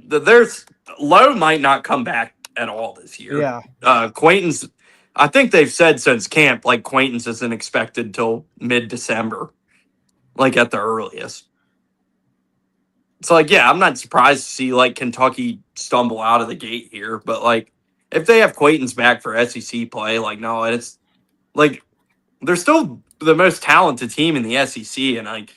there's Lowe might not come back at all this year. Yeah. Quaintance, I think they've said since camp, like Quaintance isn't expected till mid-December, like at the earliest. So, like, yeah, I'm not surprised to see like Kentucky stumble out of the gate here, but like if they have Quaintance back for SEC play, like no, it's like they're still the most talented team in the SEC, and like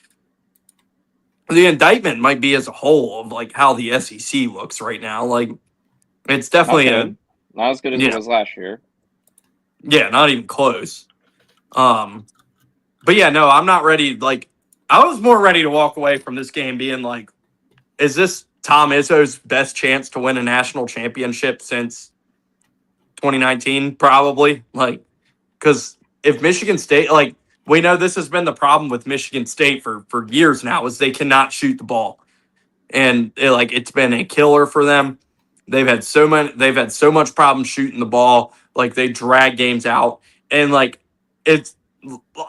the indictment might be as a whole of like how the SEC looks right now. Like it's definitely not as good as it was last year. Yeah, not even close. But yeah, no, I'm not ready. Like I was more ready to walk away from this game being like, is this Tom Izzo's best chance to win a national championship since 2019? Probably. Like, because if Michigan State, like, we know this has been the problem with Michigan State for years now, is they cannot shoot the ball, and it's been a killer for them. They've had so much problem shooting the ball. Like they drag games out, and like it's.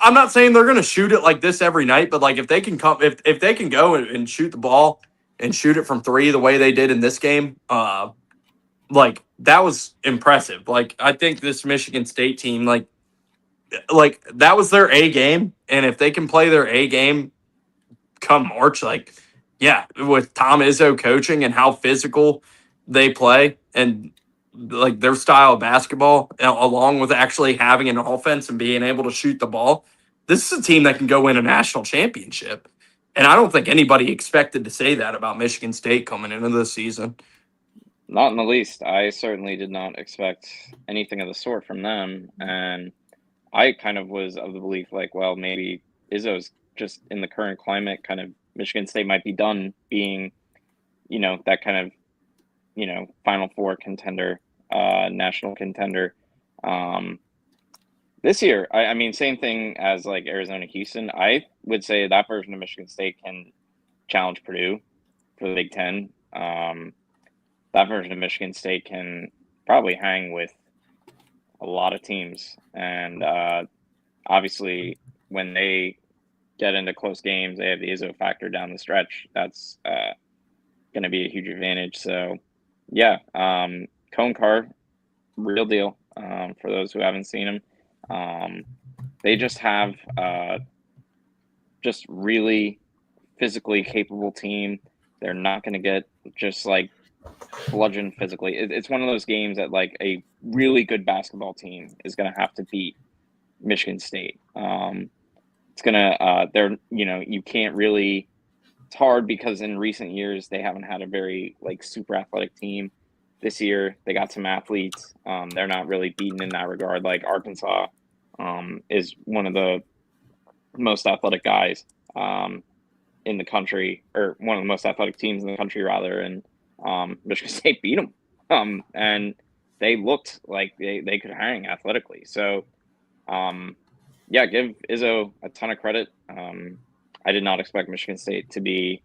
I'm not saying they're going to shoot it like this every night, but like if they can come, if they can go and shoot the ball and shoot it from three the way they did in this game, like that was impressive. Like I think this Michigan State team, like that was their A game, and if they can play their A game come March, like yeah, with Tom Izzo coaching and how physical they play and like their style of basketball, along with actually having an offense and being able to shoot the ball, this is a team that can go win a national championship. And I don't think anybody expected to say that about Michigan State coming into this season. Not in the least. I certainly did not expect anything of the sort from them. And I kind of was of the belief, like, well, maybe Izzo's just in the current climate, kind of Michigan State might be done being, that kind of, Final Four contender, national contender. This year, I mean, same thing as like Arizona, Houston. I would say that version of Michigan State can challenge Purdue for the Big Ten. That version of Michigan State can probably hang with a lot of teams. And obviously, when they get into close games, they have the Izzo factor down the stretch. That's going to be a huge advantage. So, yeah, Cone Carr, real deal for those who haven't seen him. They just have just really physically capable team. They're not going to get just like bludgeoned physically. It's one of those games that like a really good basketball team is going to have to beat Michigan State. It's going to, you can't really, it's hard because in recent years, they haven't had a very like super athletic team. This year, they got some athletes. They're not really beaten in that regard. Like Arkansas is one of the most athletic guys in the country, or one of the most athletic teams in the country, rather. And Michigan State beat them. And they looked like they could hang athletically. So, yeah, give Izzo a ton of credit. I did not expect Michigan State to be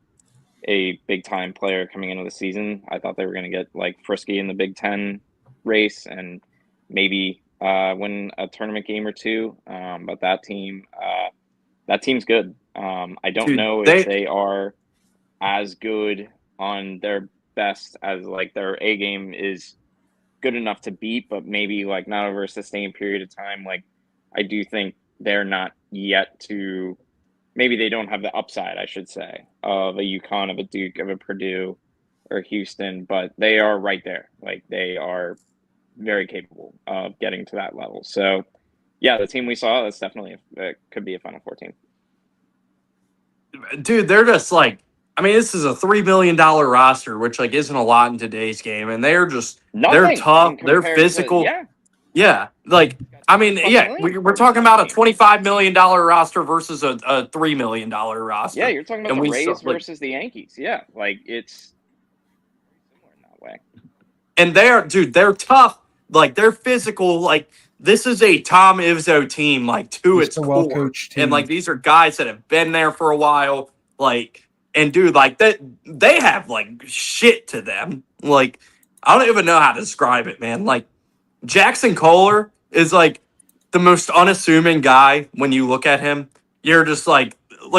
a big-time player coming into the season. I thought they were going to get like frisky in the Big Ten race and maybe win a tournament game or two. But that team's good. I don't know if they are as good on their best as like their A game is good enough to beat, but maybe like not over a sustained period of time. Like I do think they're not yet to, maybe they don't have the upside, I should say, of a UConn, of a Duke, of a Purdue or Houston, but they are right there. Like they are very capable of getting to that level. So yeah, the team we saw, that's definitely could be a Final Four team. Dude, they're just like, I mean, this is a $3 million roster, which like isn't a lot in today's game, and they're just they're tough, they're physical. Yeah, like I mean, yeah, we're talking about a $25 million roster versus a $3 million roster. Yeah, you're talking about the Rays versus the Yankees. Yeah, like it's similar in that way. And they're tough, like they're physical, like. This is a Tom Izzo team, like to its core, and like these are guys that have been there for a while. Like And dude, like that, they have like shit to them. Like, I don't even know how to describe it, man. Like, Jackson Kohler is like the most unassuming guy when you look at him. You're just like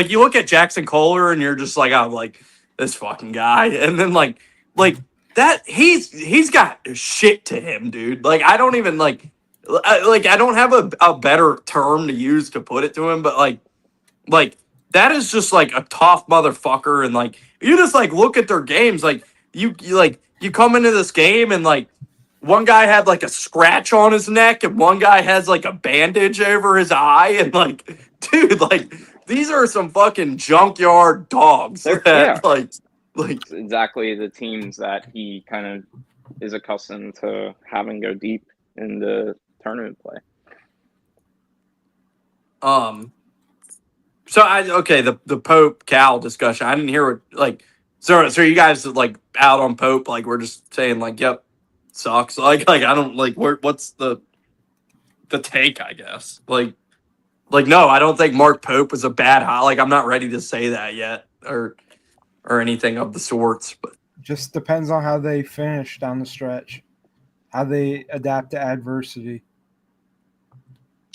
you look at Jackson Kohler and you're just like, oh, like this fucking guy. And then like that he's got shit to him, dude. Like, I don't even like I don't have a better term to use to put it to him, but like that is just like a tough motherfucker. And like, you just like look at their games, like you come into this game and like one guy had like a scratch on his neck and one guy has like a bandage over his eye, and like, dude, like these are some fucking junkyard dogs. That, like It's exactly the teams that he kind of is accustomed to having go deep in the tournament play. So the Pope Cal discussion. I didn't hear what like. So you guys like out on Pope? Like, we're just saying like, yep, sucks. Like I don't like. What's the take? I guess like no, I don't think Mark Pope was a bad hire. Like, I'm not ready to say that yet or anything of the sorts. But just depends on how they finish down the stretch, how they adapt to adversity.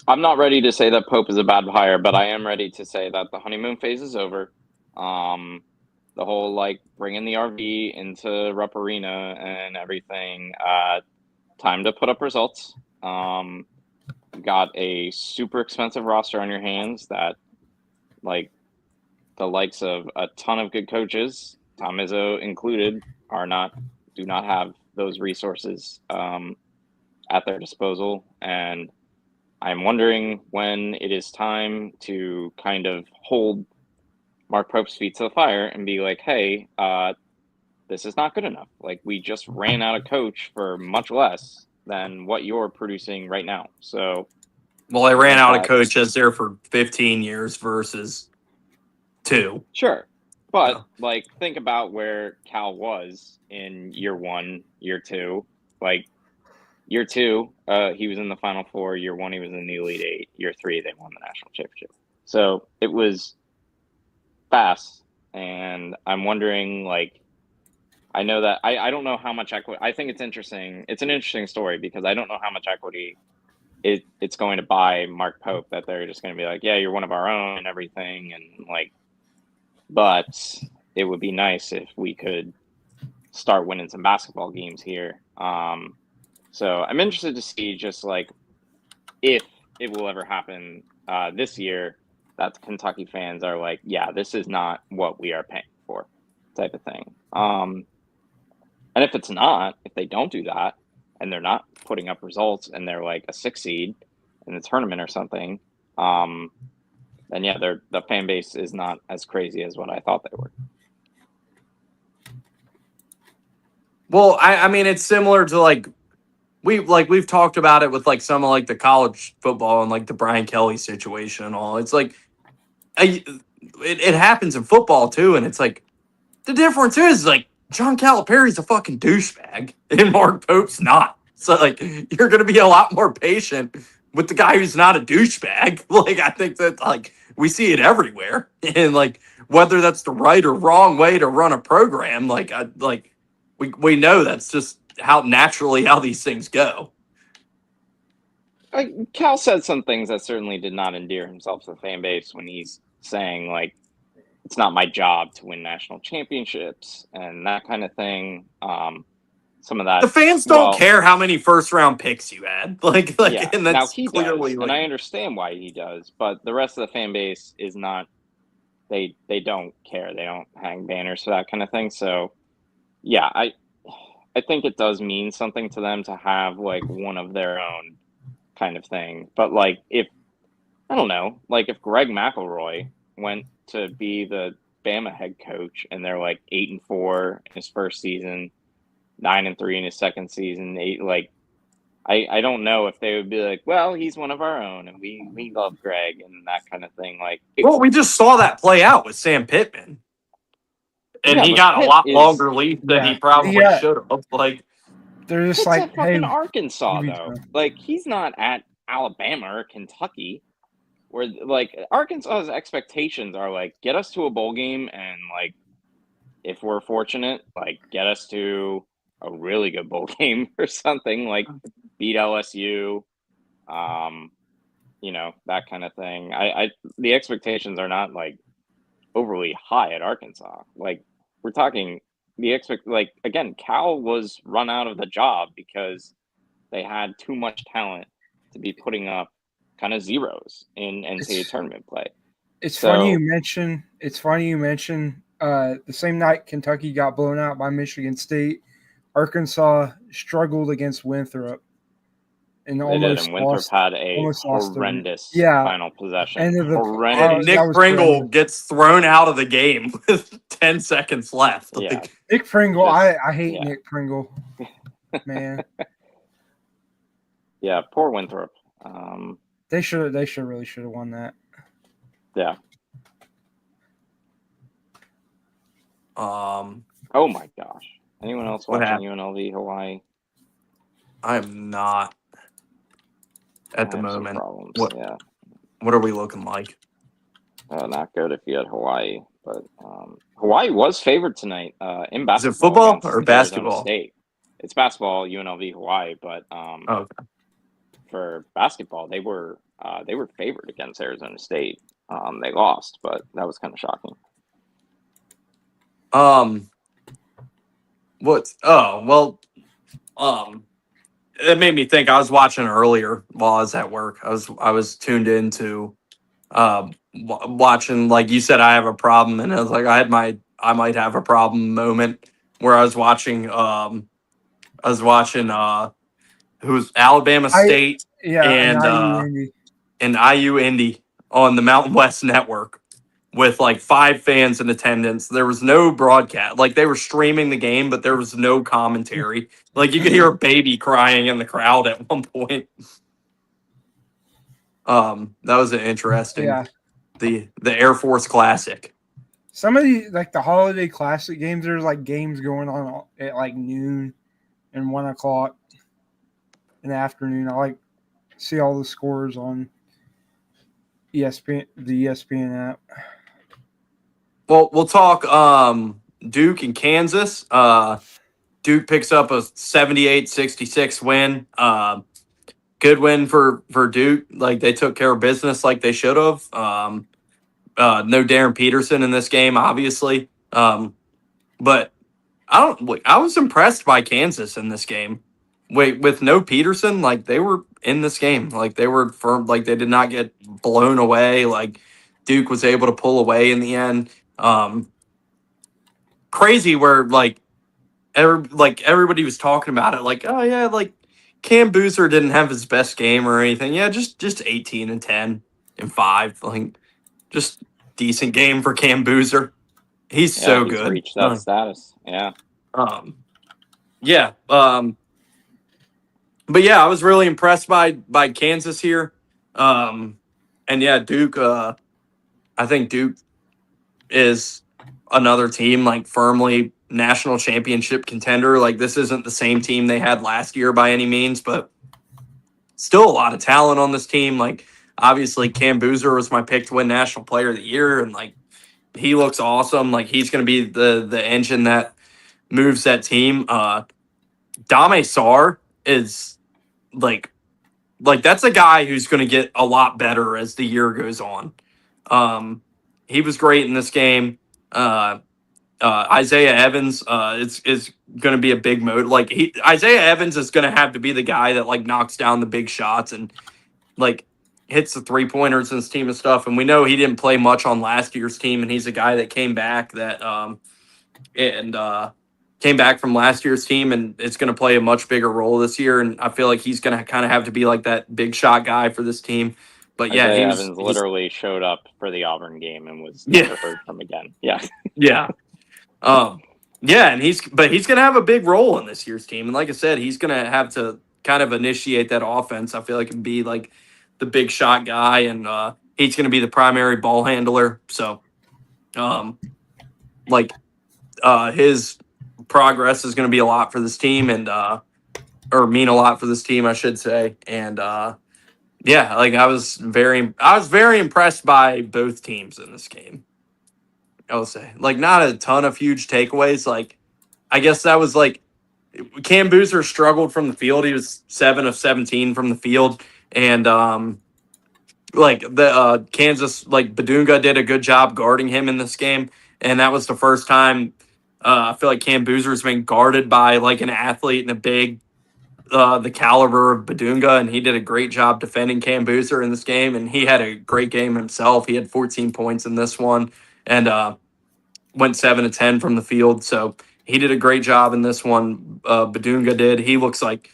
I'm not ready to say that Pope is a bad hire, but I am ready to say that the honeymoon phase is over. The whole like bringing the RV into Rupp Arena and everything. Time to put up results. Got a super expensive roster on your hands that, like, the likes of a ton of good coaches, Tom Izzo included, do not have those resources at their disposal. And I'm wondering when it is time to kind of hold Mark Pope's feet to the fire and be like, hey, this is not good enough. Like, we just ran out of coach for much less than what you're producing right now. So, well, they ran out of coaches there for 15 years versus 2. Sure. But like, think about where Cal was in year 1, year 2. Like, year 2, he was in the Final Four. Year 1, he was in the Elite 8. Year 3, they won the national championship. So it was fast. And I'm wondering, like, I know that I don't know how much equity. I think it's interesting. It's an interesting story because I don't know how much equity it's going to buy Mark Pope, that they're just going to be like, yeah, you're one of our own and everything. And like, but it would be nice if we could start winning some basketball games here. So I'm interested to see just like if it will ever happen this year that the Kentucky fans are like, yeah, this is not what we are paying for, type of thing. And if it's not, if they don't do that and they're not putting up results and they're like a 6 seed in the tournament or something, then yeah, the fan base is not as crazy as what I thought they were. Well, I mean, it's similar to like we've talked about it with like some of like the college football and like the Brian Kelly situation and all. It's like it happens in football too, and it's like the difference is like John Calipari's a fucking douchebag and Mark Pope's not. So like you're gonna be a lot more patient with the guy who's not a douchebag. Like, I think that like we see it everywhere, and like whether that's the right or wrong way to run a program, like we know that's just how these things go. Cal said some things that certainly did not endear himself to the fan base when he's saying like, it's not my job to win national championships and that kind of thing. Some of that, the fans don't care how many first round picks you had. Like yeah. And that's now he clearly does, like, and I understand why he does, but the rest of the fan base is not. They don't care. They don't hang banners for that kind of thing. So yeah, I think it does mean something to them to have like one of their own kind of thing. But like, if I don't know, like if Greg McElroy went to be the Bama head coach and they're like 8-4 in his first season, 9-3 in his second season, I don't know if they would be like, well, he's one of our own and we love Greg and that kind of thing. Like, well, we just saw that play out with Sam Pittman. And he got a lot longer leash than he probably should have. Like, they're just it's like, at fucking hey, Arkansas though. Like, he's not at Alabama or Kentucky, where like Arkansas's expectations are like, get us to a bowl game and like if we're fortunate, like get us to a really good bowl game or something, like beat LSU, that kind of thing. The expectations are not like overly high at Arkansas. Like we're talking again, Cal was run out of the job because they had too much talent to be putting up kind of zeros in NCAA tournament play. It's funny you mention. The same night Kentucky got blown out by Michigan State, Arkansas struggled against Winthrop, and Winthrop had a horrendous final possession. Horrendous. And Nick Pringle gets thrown out of the game with 10 seconds left. Yeah. Nick Pringle, I hate Nick Pringle, man. Yeah, poor Winthrop. They really should have won that. Yeah. Oh my gosh! Anyone else watching UNLV Hawaii? I'm not at the moment. What are we looking like? Not good if you had Hawaii, but Hawaii was favored tonight in basketball. Is it football or basketball? State. It's basketball, UNLV Hawaii, but okay. For basketball, they were favored against Arizona State. They lost, but that was kind of shocking. It made me think. I was watching earlier while I was at work. I was tuned into watching, like you said, I have a problem, and I was like, I might have a problem moment where I was watching who's Alabama State and IU Indy on the Mountain West Network with like 5 fans in attendance. There was no broadcast. Like they were streaming the game, but there was no commentary. Like you could hear a baby crying in the crowd at one point. That was an interesting. Yeah. The Air Force Classic. Some of the the holiday classic games, there's like games going on at like noon and 1 o'clock in the afternoon. I like see all the scores on the ESPN app. Well, we'll talk Duke and Kansas. Duke picks up a 78-66 win. Good win for Duke. Like they took care of business like they should have. No Darryn Peterson in this game, obviously. But I was impressed by Kansas in this game. With no Peterson, like they were in this game. Like they were firm. Like they did not get blown away. Like Duke was able to pull away in the end. Crazy where everybody was talking about it. Like, oh yeah, like Cam Boozer didn't have his best game or anything. Yeah, just 18 and 10 and 5. Like just decent game for Cam Boozer. He's so good. Reached that status. Yeah. But yeah, I was really impressed by Kansas here. And yeah, Duke, I think Duke is another team like firmly national championship contender. Like this isn't the same team they had last year by any means, but still a lot of talent on this team. Like obviously Cam Boozer was my pick to win National Player of the Year, and like he looks awesome. Like he's going to be the engine that moves that team. Dame Sarr is like that's a guy who's going to get a lot better as the year goes on. He was great in this game. Isaiah Evans is going to be a big mode. Like Isaiah Evans is going to have to be the guy that like knocks down the big shots and like hits the 3-pointers in his team and stuff. And we know he didn't play much on last year's team, and he's a guy that came back came back from last year's team, and it's going to play a much bigger role this year. And I feel like he's going to kind of have to be like that big shot guy for this team. But yeah, Evans literally showed up for the Auburn game and was never heard from again. Yeah. Yeah. And he's going to have a big role in this year's team. And like I said, he's going to have to kind of initiate that offense. I feel like and be like the big shot guy, and he's going to be the primary ball handler. So, his progress is going to be a lot for this team, and or mean a lot for this team, I should say. And I was very impressed by both teams in this game. I will say, like, not a ton of huge takeaways. Like, I guess that was like Cam Boozer struggled from the field. He was 7 of 17 from the field, and like the Kansas, like Badunga did a good job guarding him in this game, and that was the first time I feel like Cam Boozer's been guarded by like an athlete and a big the caliber of Badunga, and he did a great job defending Cam Boozer in this game, and he had a great game himself. He had 14 points in this one, and went 7 of 10 from the field, so he did a great job in this one. Badunga did. He looks like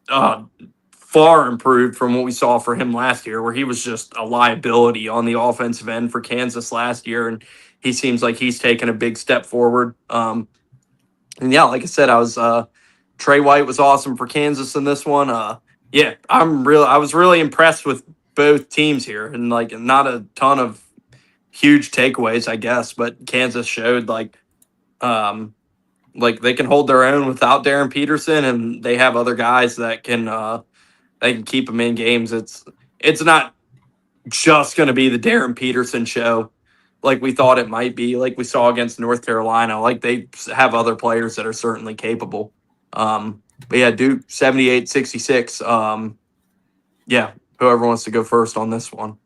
uh, far improved from what we saw for him last year, where he was just a liability on the offensive end for Kansas last year, and he seems like he's taken a big step forward. And yeah, like I said, Trey White was awesome for Kansas in this one. Yeah, I was really impressed with both teams here, and like not a ton of huge takeaways, I guess, but Kansas showed like they can hold their own without Darryn Peterson, and they have other guys that can they can keep them in games. It's not just going to be the Darryn Peterson show like we thought it might be, like we saw against North Carolina. Like they have other players that are certainly capable. But yeah, Duke 78-66. Yeah, whoever wants to go first on this one.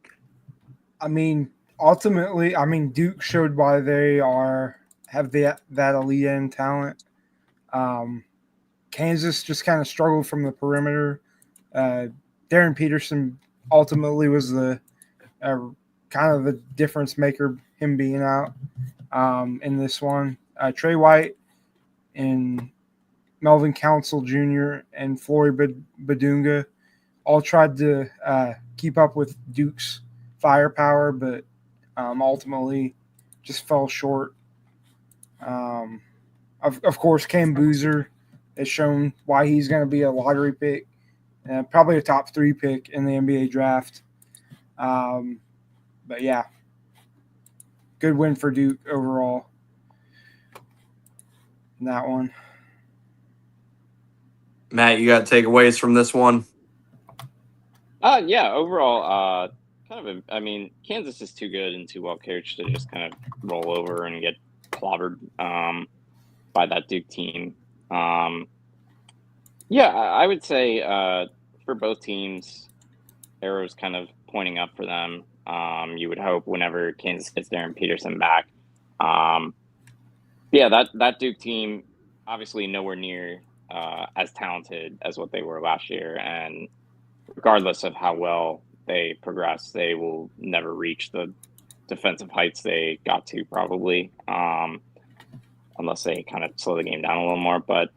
I mean, ultimately, Duke showed why they have that elite end talent. Kansas just kind of struggled from the perimeter. Darryn Peterson ultimately was the kind of the difference maker, him being out in this one. Trey White and Melvin Council Jr. and Flory Badunga all tried to keep up with Duke's firepower, but ultimately just fell short. Of course, Cam Boozer has shown why he's going to be a lottery pick, probably a top 3 pick in the NBA draft. But yeah, good win for Duke overall in that one. Matt, you got takeaways from this one? Yeah, overall, Kansas is too good and too well coached to just kind of roll over and get clobbered by that Duke team. Yeah, I would say for both teams, arrows kind of pointing up for them. You would hope whenever Kansas gets Darryn Peterson back. Yeah, that Duke team obviously nowhere near as talented as what they were last year, and regardless of how well they progress, they will never reach the defensive heights they got to probably, unless they kind of slow the game down a little more. But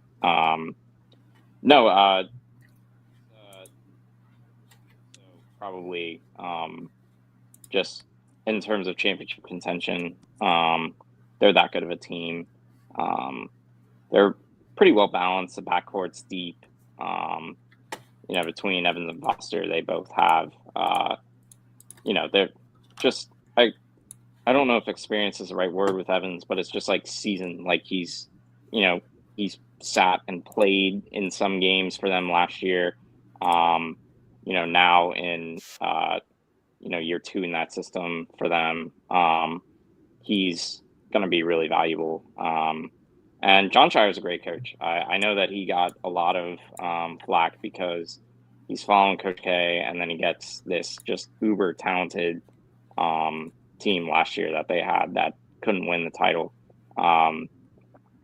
probably just in terms of championship contention, they're that good of a team. They're pretty well balanced. The backcourt's deep. Between Evans and Foster, they both have, they're just, I don't know if experience is the right word with Evans, but it's just like seasoned. Like he's sat and played in some games for them last year. Now in, year 2 in that system for them, he's going to be really valuable. And John Shire is a great coach. I know that he got a lot of flack because he's following Coach K, and then he gets this just uber talented team last year that they had that couldn't win the title.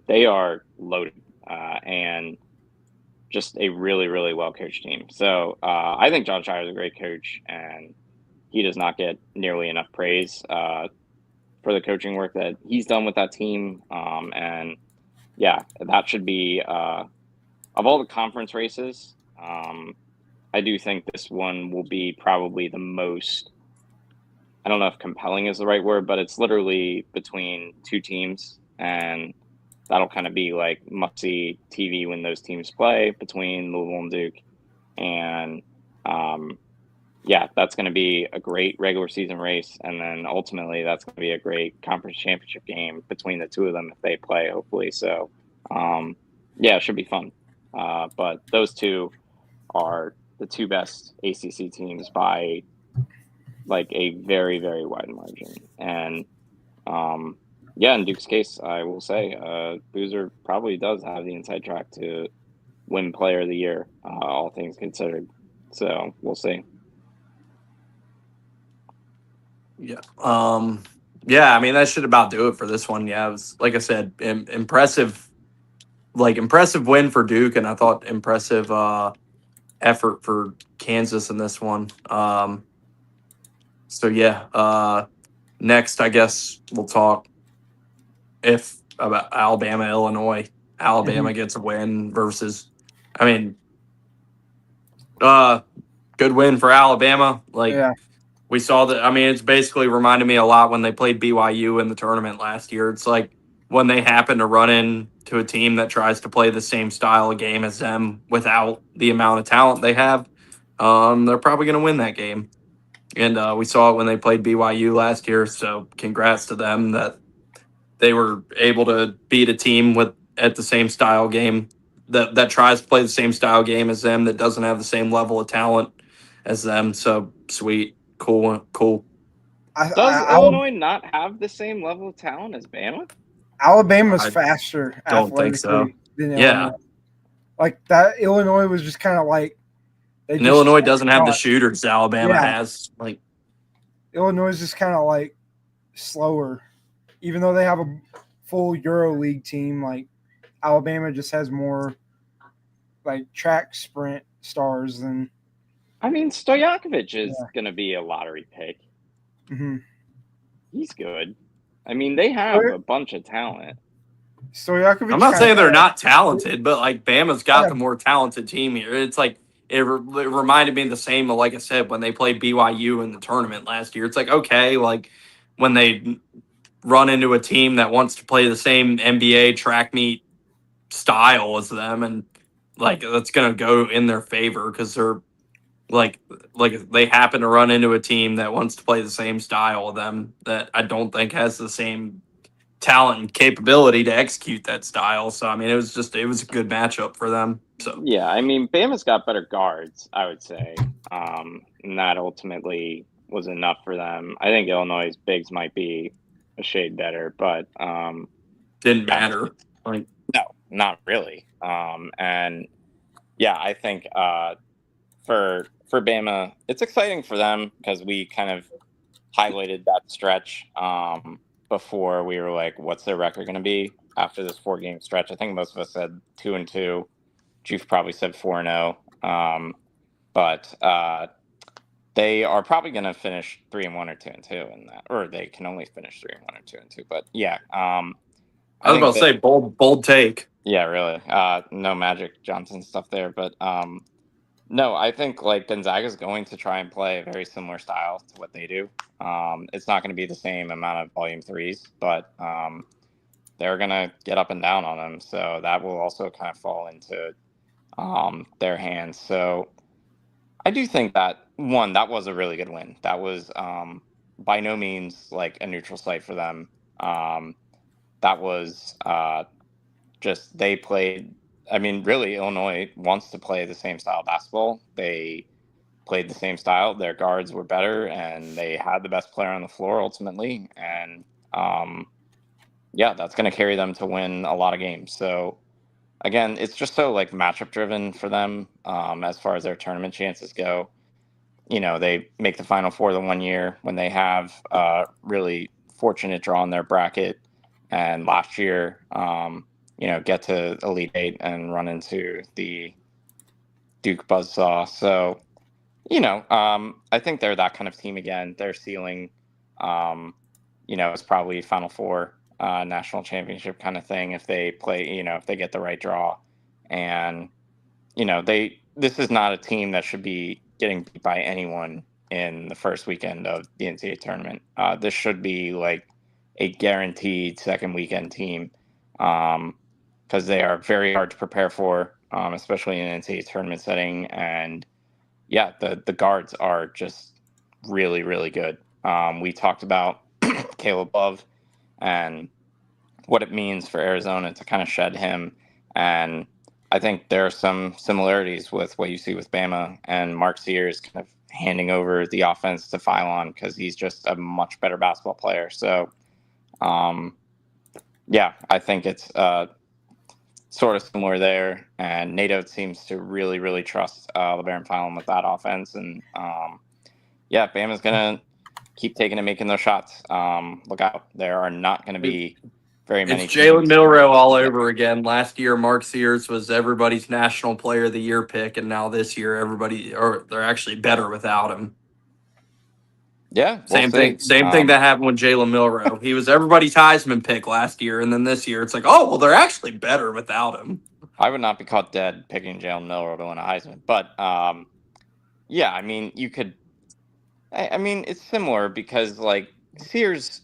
They are loaded and just a really, really well-coached team. So I think John Shire is a great coach, and he does not get nearly enough praise for the coaching work that he's done with that team. And yeah, that should be of all the conference races. I do think this one will be probably the most, I don't know if compelling is the right word, but it's literally between 2 teams, and that'll kind of be like must-see TV when those teams play between Louisville and Duke. And that's going to be a great regular season race, and then ultimately that's going to be a great conference championship game between the 2 of them if they play, hopefully. So it should be fun. But those 2 are the 2 best ACC teams by like a very, very wide margin. And Yeah, in Duke's case, I will say Boozer probably does have the inside track to win Player of the Year, all things considered. So we'll see. Yeah. Yeah, I mean that should about do it for this one. Yeah, it was like I said, impressive win for Duke, and I thought impressive effort for Kansas in this one. So yeah, next I guess we'll talk about Alabama, Illinois. Alabama gets a win versus, I mean, good win for Alabama. Like Yeah. we saw that. I mean, it's basically reminded me a lot when they played BYU in the tournament last year. It's like when they happen to run into a team that tries to play the same style of game as them without the amount of talent they have, they're probably going to win that game. And we saw it when they played BYU last year. So congrats to them that they were able to beat a team at the same style game that tries to play the same style game as them, that doesn't have the same level of talent as them. So sweet, cool. Does Alabama, Illinois not have the same level of talent as Bama? Alabama's I faster don't think so. athletically than Yeah. Illinois. Like that, Illinois was just kind of like they And just Illinois doesn't have the thought- shooters Alabama Yeah. has. Like, Illinois is just kind of like slower, even though they have a full Euro League team. Like Alabama just has more like track sprint stars than. I mean, Stojakovic is Yeah. going to be a lottery pick. Mhm. He's good. I mean, they have a bunch of talent. Stojakovic. I'm not kinda- saying they're not talented, but like Bama's got Yeah. the more talented team here. It's like it reminded me the same, like I said, when they played BYU in the tournament last year. It's like, okay, like when they run into a team that wants to play the same NBA track meet style as them, and like that's gonna go in their favor because they're like they happen to run into a team that wants to play the same style of them that I don't think has the same talent and capability to execute that style. So I mean, it was a good matchup for them. So Yeah, I mean, Bama's got better guards, I would say, and that ultimately was enough for them. I think Illinois' bigs might be a shade better, but didn't matter. Like, no, not really. And yeah, I think for Bama, it's exciting for them because we kind of highlighted that stretch before. We were like, what's their record going to be after this 4-game stretch? I think most of us said 2-2. Chief probably said 4-0. But they are probably going to finish 3-1 or 2-2 in that, or they can only finish 3-1 or 2-2. But yeah, I was about to say bold take. Yeah, really. No Magic Johnson stuff there, but no, I think like Gonzaga's going to try and play a very similar style to what they do. It's not going to be the same amount of volume threes, but they're going to get up and down on them. So that will also kind of fall into their hands. So I do think that that was a really good win. That was by no means like a neutral site for them. That was just they played. I mean, really, Illinois wants to play the same style of basketball. They played the same style. Their guards were better, and they had the best player on the floor ultimately. And yeah, that's going to carry them to win a lot of games. So again, it's just so like matchup driven for them as far as their tournament chances go. You know, they make the Final Four the one year when they have really fortunate draw in their bracket, and last year, get to Elite Eight and run into the Duke buzzsaw. So, I think they're that kind of team again. Their ceiling, is probably Final Four, national championship kind of thing if they play, if they get the right draw. And, this is not a team that should be getting beat by anyone in the first weekend of the NCAA tournament. This should be like a guaranteed second weekend team because they are very hard to prepare for, especially in an NCAA tournament setting. And yeah, the guards are just really, really good. We talked about Caleb Love and what it means for Arizona to kind of shed him. And I think there are some similarities with what you see with Bama, and Mark Sears kind of handing over the offense to Phylon because he's just a much better basketball player. So, Yeah, I think it's sort of similar there. And Nato seems to really, really trust LeBaron Fallon with that offense. And yeah, Bama's going to keep taking and making those shots. Look out. There are not going to be very many. It's Jalen teams. Milroe all over again. Last year, Mark Sears was everybody's National Player of the Year pick, and now this year, they're actually better without him. Yeah, Same thing that happened with Jalen Milroe. He was everybody's Heisman pick last year, and then this year, it's like, oh, well, they're actually better without him. I would not be caught dead picking Jalen Milroe to win a Heisman, but yeah, I mean, you could. I mean, it's similar because like Sears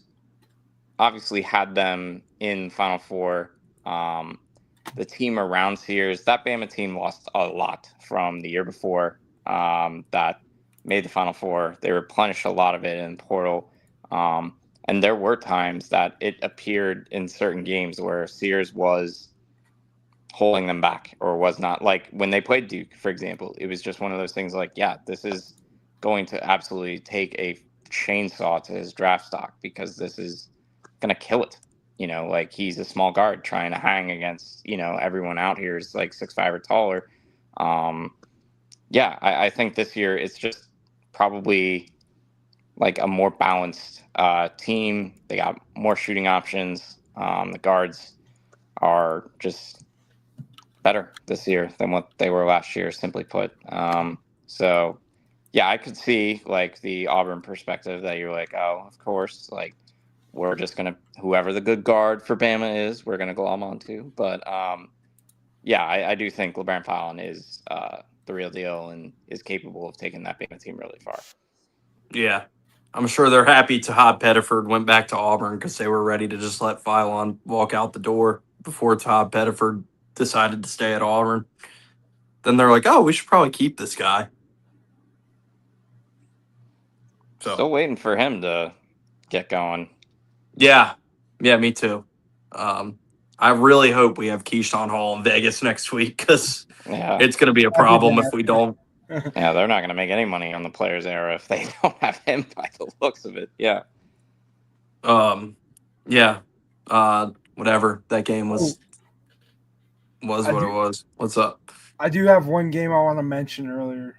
obviously had them in Final Four. The team around Sears, that Bama team lost a lot from the year before. That made the Final Four. They replenished a lot of it in the portal. And there were times that it appeared in certain games where Sears was holding them back or was not. Like when they played Duke, for example, it was just one of those things like, yeah, this is going to absolutely take a chainsaw to his draft stock because this is going to kill it. You know, like he's a small guard trying to hang against, you know, everyone out here is like 6'5" or taller. Yeah, I think this year it's just probably like a more balanced team. They got more shooting options. The guards are just better this year than what they were last year, simply put. So, yeah, I could see like the Auburn perspective that you're like, oh, of course, like we're just going to, whoever the good guard for Bama is, we're going to glom onto. But yeah, I do think LeBaron Fallon is the real deal and is capable of taking that Bama team really far. Yeah. I'm sure they're happy Todd Pettiford went back to Auburn because they were ready to just let Fallon walk out the door before Todd Pettiford decided to stay at Auburn. Then they're like, oh, we should probably keep this guy. So Still waiting for him to get going. Yeah, me too. I really hope we have Keyshawn Hall in Vegas next week because it's going to be a problem if we don't. Yeah, they're not going to make any money on the Players Era if they don't have him by the looks of it. Yeah. Yeah. Whatever. That game was what it was. What's up? I do have one game I want to mention earlier.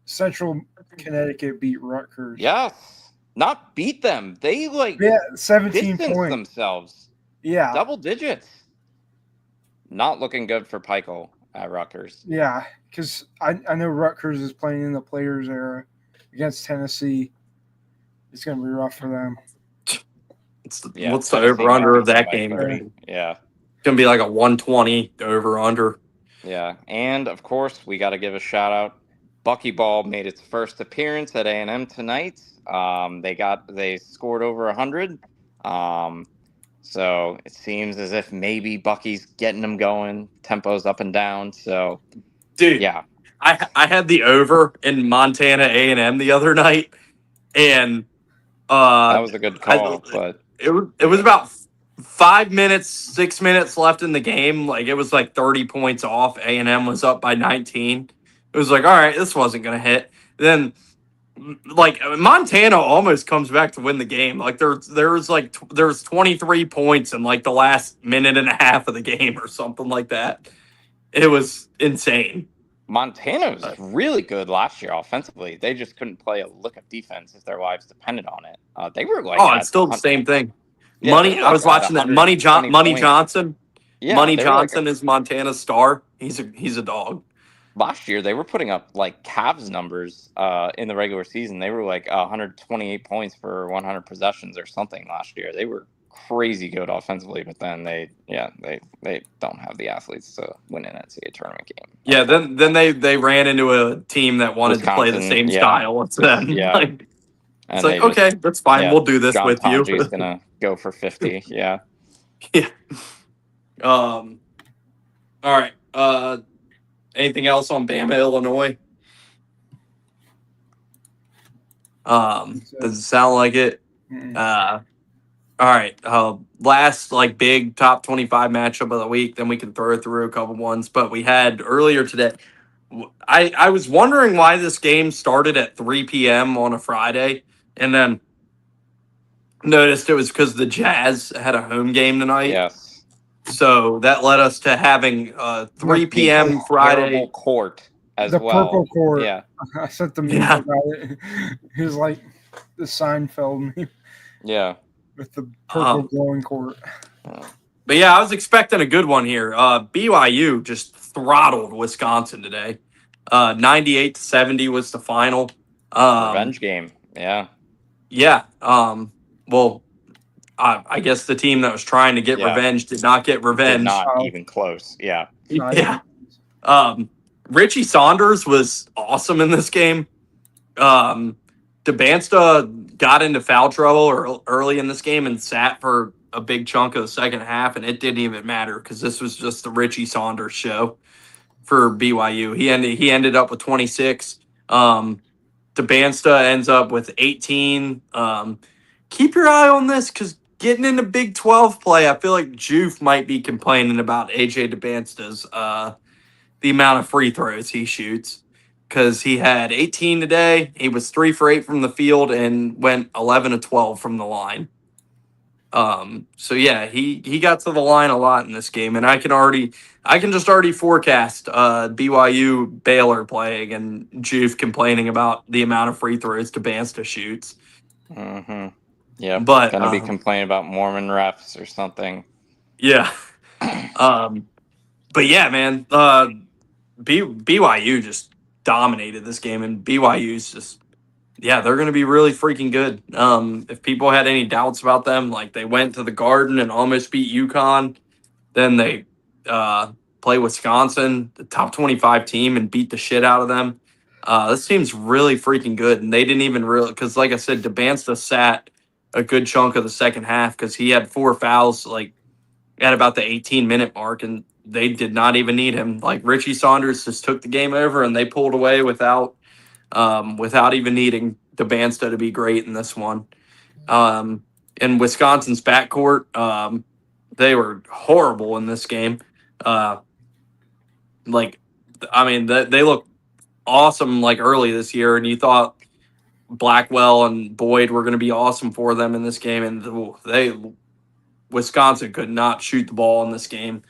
Central Connecticut beat Rutgers. Yes. Not beat them. They 17 distanced points themselves. Yeah. Double digits. Not looking good for Pikel at Rutgers. Yeah, because I know Rutgers is playing in the Players Era against Tennessee. It's going to be rough for them. What's the over-under of that game? Yeah. It's going to be like a 120 over-under. Yeah, and of course, we got to give a shout-out. Buckyball made its first appearance at A&M tonight. They scored over 100. So it seems as if maybe Bucky's getting them going. Tempo's up and down. So, dude, yeah, I had the over in Montana A&M the other night, and that was a good call. But it was about 6 minutes left in the game. Like it was like 30 points off. A&M was up by 19. It was like, all right, this wasn't gonna hit. Then, like Montana almost comes back to win the game. Like there was 23 points in like the last minute and a half of the game or something like that. It was insane. Montana was really good last year offensively. They just couldn't play a lick of defense if their lives depended on it. They were like, it's still the same thing. Yeah, I was watching that. Money Johnson. Yeah, Money Johnson is Montana's star. He's a dog. Last year, they were putting up like Cavs numbers in the regular season. They were like 128 points for 100 possessions or something last year. They were crazy good offensively, but then they don't have the athletes to win an NCAA tournament game. Yeah, then they ran into a team that wanted to play the same style as them. Yeah, it's like, okay, that's fine. We'll do this John with you. Tonji's gonna go for 50. Yeah. Yeah. All right. Anything else on Bama, Illinois? Does it sound like it? All right. Last like big top 25 matchup of the week. Then we can throw through a couple ones. But we had earlier today. I was wondering why this game started at 3 p.m. on a Friday, and then noticed it was because the Jazz had a home game tonight. Yes. So that led us to having 3 p.m. Friday. Terrible court as The well. purple court. Yeah. I sent the meme Yeah. about it. He was like the Seinfeld meme Yeah. with the purple glowing court. But yeah, I was expecting a good one here. BYU just throttled Wisconsin today. 98-70 was the final. Revenge game. Yeah. Yeah. Well, I guess the team that was trying to get Yeah. revenge did not get revenge. Did not Oh. even close. Yeah. Yeah. Richie Saunders was awesome in this game. DeBansta got into foul trouble early in this game and sat for a big chunk of the second half, and it didn't even matter because this was just the Richie Saunders show for BYU. He ended up with 26. DeBansta ends up with 18. Keep your eye on this because getting into Big 12 play, I feel like Juve might be complaining about AJ DeBansta's the amount of free throws he shoots. Because he had 18 today. He was 3 for 8 from the field and went 11 of 12 from the line. So yeah, he got to the line a lot in this game, and I can just already forecast BYU Baylor playing and Juve complaining about the amount of free throws DeBansta shoots. Mm-hmm. Yeah, But gonna be complaining about Mormon refs or something. Yeah. But yeah, man, BYU just dominated this game, and BYU's just, yeah, they're going to be really freaking good. If people had any doubts about them, like they went to the Garden and almost beat UConn, then they play Wisconsin, the top 25 team, and beat the shit out of them. This team's really freaking good, and they didn't even really, because like I said, DeBansta sat a good chunk of the second half because he had 4 fouls like at about the 18-minute mark, and they did not even need him. Like Richie Saunders just took the game over, and they pulled away without even needing DeBansta to be great in this one. In Wisconsin's backcourt, they were horrible in this game. They looked awesome like early this year, and you thought Blackwell and Boyd were going to be awesome for them in this game, and Wisconsin could not shoot the ball in this game.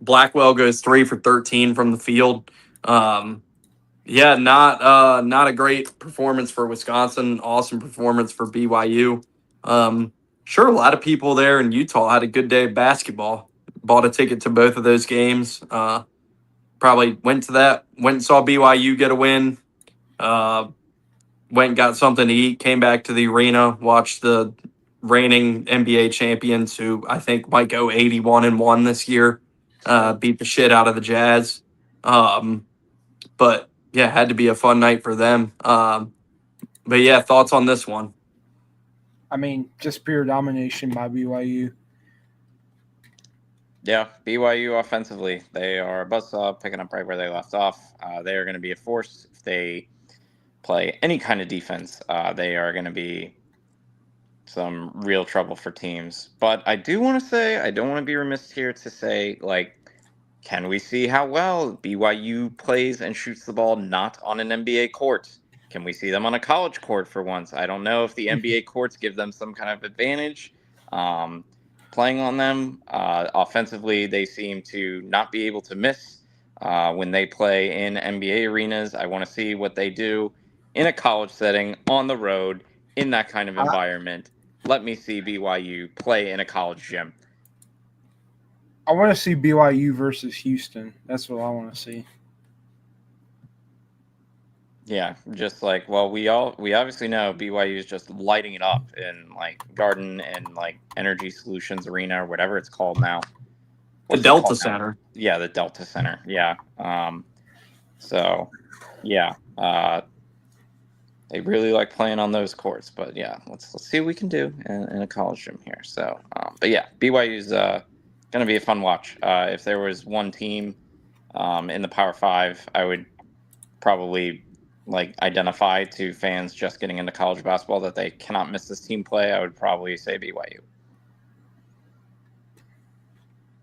Blackwell goes 3 for 13 from the field. Not a great performance for Wisconsin. Awesome performance for BYU. Sure, a lot of people there in Utah had a good day of basketball. Bought a ticket to both of those games. Probably went and saw BYU get a win. Went and got something to eat, came back to the arena, watched the reigning NBA champions, who I think might go 81-1 this year, beat the shit out of the Jazz. But yeah, had to be a fun night for them. But yeah, thoughts on this one? I mean, just pure domination by BYU. Yeah, BYU offensively, they are a buzzsaw, picking up right where they left off. They are going to be a force if they play any kind of defense. They are going to be some real trouble for teams. But I do want to say, I don't want to be remiss here to say, like, can we see how well BYU plays and shoots the ball not on an NBA court? Can we see them on a college court for once? I don't know if the NBA courts give them some kind of advantage playing on them. Offensively, they seem to not be able to miss when they play in NBA arenas. I want to see what they do in a college setting, on the road, in that kind of environment. Let me see BYU play in a college gym. I want to see BYU versus Houston. That's what I want to see. Yeah, just like, well, we obviously know BYU is just lighting it up in like Garden and like Energy Solutions Arena or whatever it's called now. The Delta Center. Yeah, the Delta Center. Yeah. They really like playing on those courts, but yeah, let's see what we can do in a college gym here. So, but yeah, BYU's going to be a fun watch. If there was one team in the Power 5, I would probably like identify to fans just getting into college basketball that they cannot miss this team play. I would probably say BYU.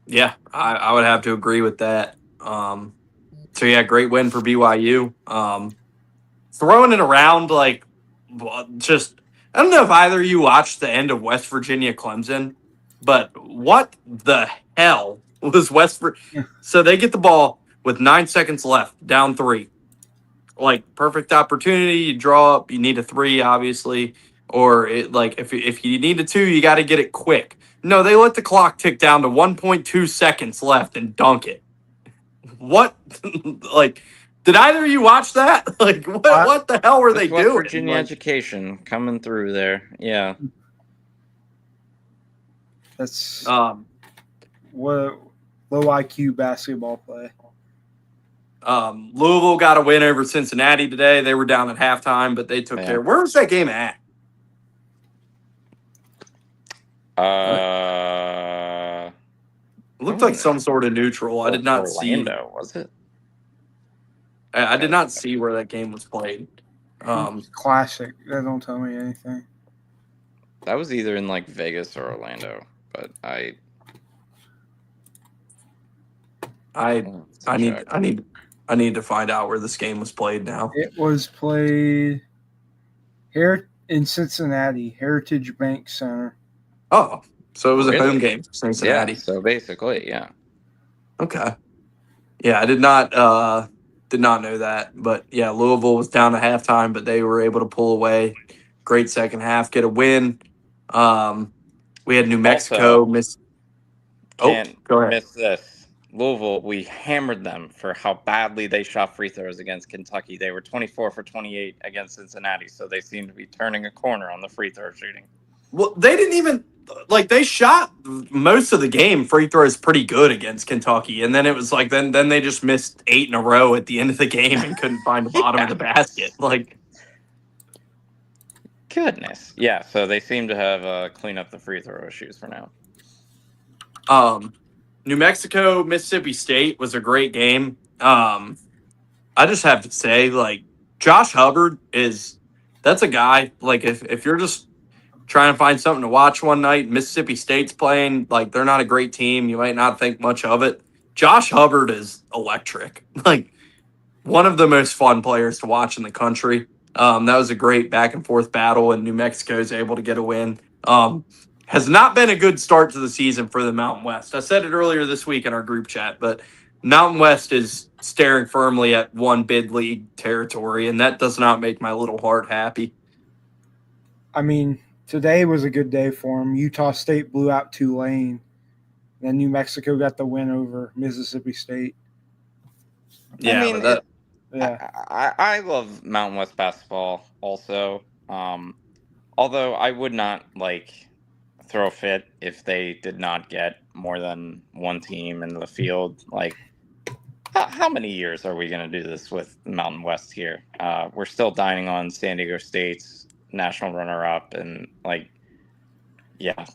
Yeah, I would have to agree with that. So yeah, great win for BYU. Throwing it around like just I don't know if either of you watched the end of West Virginia Clemson, but what the hell was West Virginia? So they get the ball with 9 seconds left, down 3. Like, perfect opportunity. You draw up. You need a 3, obviously. Or, if you need a 2, you got to get it quick. No, they let the clock tick down to 1.2 seconds left and dunk it. What? Like, did either of you watch that? Like, what the hell were they West doing? Virginia Like, education coming through there. Yeah. That's Louisville what low IQ basketball play. got a win over Cincinnati today. They were down at halftime, but they took care. Where was that game at? It looked like some sort of neutral. I did not see. Orlando, was it? I did not see where that game was played. Classic. That don't tell me anything. That was either in like Vegas or Orlando, but I need to find out where this game was played now. It was played here in Cincinnati, Heritage Bank Center. Oh, so it was a Really? home game for Cincinnati. Yeah, so basically, yeah. Okay. Yeah, I did not know that, but yeah, Louisville was down at halftime, but they were able to pull away. Great second half, get a win. We had New Mexico miss. Can't go ahead. miss this. Louisville, we hammered them for how badly they shot free throws against Kentucky. They were 24 for 28 against Cincinnati, so they seem to be turning a corner on the free throw shooting. Well, they didn't even they shot most of the game free throws pretty good against Kentucky, and then it was like then they just missed 8 in a row at the end of the game and couldn't find the bottom of the basket. Like, goodness, yeah. So they seem to have cleaned up the free throw issues for now. New Mexico, Mississippi State was a great game. I just have to say, like, Josh Hubbard that's a guy, like, if you're just trying to find something to watch one night, Mississippi State's playing, like, they're not a great team. You might not think much of it. Josh Hubbard is electric. Like, one of the most fun players to watch in the country. That was a great back-and-forth battle, and New Mexico is able to get a win. Has not been a good start to the season for the Mountain West. I said it earlier this week in our group chat, but Mountain West is staring firmly at one bid league territory, and that does not make my little heart happy. I mean, today was a good day for them. Utah State blew out Tulane. Then New Mexico got the win over Mississippi State. Yeah, I mean, I love Mountain West basketball also. Although I would not throw a fit if they did not get more than one team in the field. Like, how many years are we going to do this with Mountain West here? We're still dining on San Diego State's national runner-up, and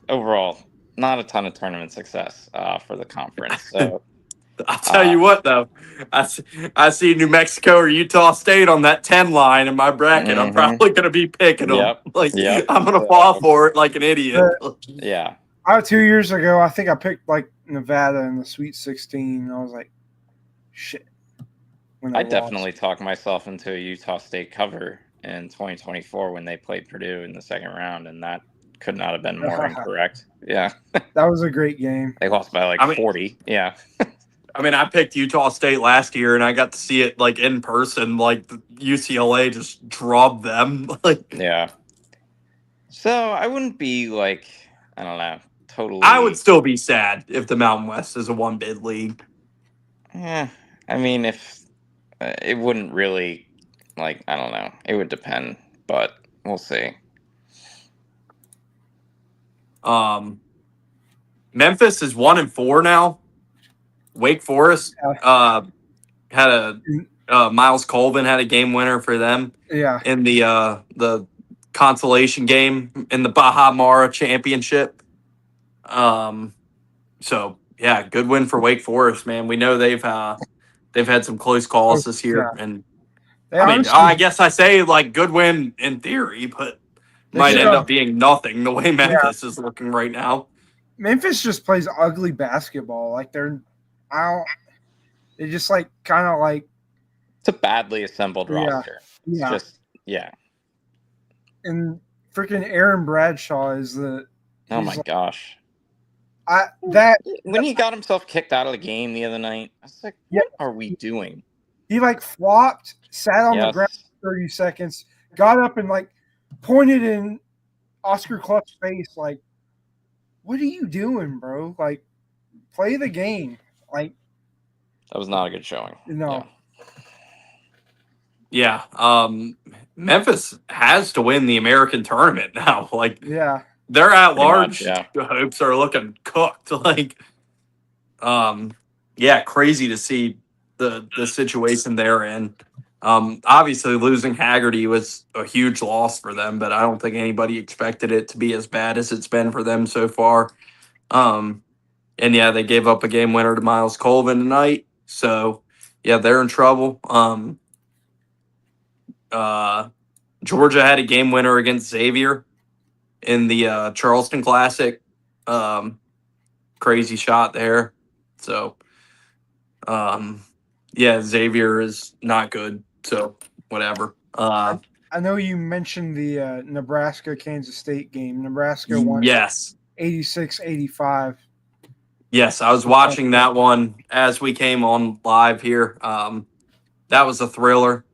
overall, not a ton of tournament success for the conference. So I'll tell you what, though, I see New Mexico or Utah State on that 10 line in my bracket. I'm probably going to be picking them. I'm going to fall for it like an idiot. Yeah. 2 years ago, I think I picked Nevada in the Sweet 16. And I was like, shit. I definitely talked myself into a Utah State cover in 2024 when they played Purdue in the second round, and that could not have been more incorrect. Yeah. That was a great game. They lost by 40. Yeah. I mean, I picked Utah State last year, and I got to see it in person. UCLA just drubbed them. Yeah. So I wouldn't be I don't know, totally. I would still be sad if the Mountain West is a one bid league. Yeah. I mean, if it wouldn't really, I don't know. It would depend, but we'll see. Memphis is 1-4 now. Wake Forest had Miles Colvin had a game winner for them. Yeah. In the consolation game in the Baha Mara Championship. So yeah, good win for Wake Forest, man. We know they've had some close calls this year, and I guess I say good win in theory, but might end up being nothing the way Memphis is looking right now. Memphis just plays ugly basketball. They just kind of it's a badly assembled roster. Yeah. It's just, yeah. And freaking Aaron Bradshaw is the. Oh he's my like- gosh. That When he got himself kicked out of the game the other night, I was like, what are we doing? he like flopped, sat on the Yes. ground for 30 seconds, got up and like pointed in Oscar Cluck's face, like, "What are you doing, bro? Like, play the game." Like, That was not a good showing. no. Yeah. Memphis has to win the American tournament now. Like, Yeah. their at Pretty large much, hopes are looking cooked. Like, yeah, crazy to see the situation they're in. Obviously losing Haggerty was a huge loss for them, but I don't think anybody expected it to be as bad as it's been for them so far. And yeah, they gave up a game winner to Miles Colvin tonight. So yeah, they're in trouble. Georgia had a game winner against Xavier in the Charleston Classic. Crazy shot there. So, yeah, Xavier is not good. So, whatever. I know you mentioned the Nebraska-Kansas State game. Nebraska won Yes. 86-85. Yes, I was watching that one as we came on live here. That was a thriller.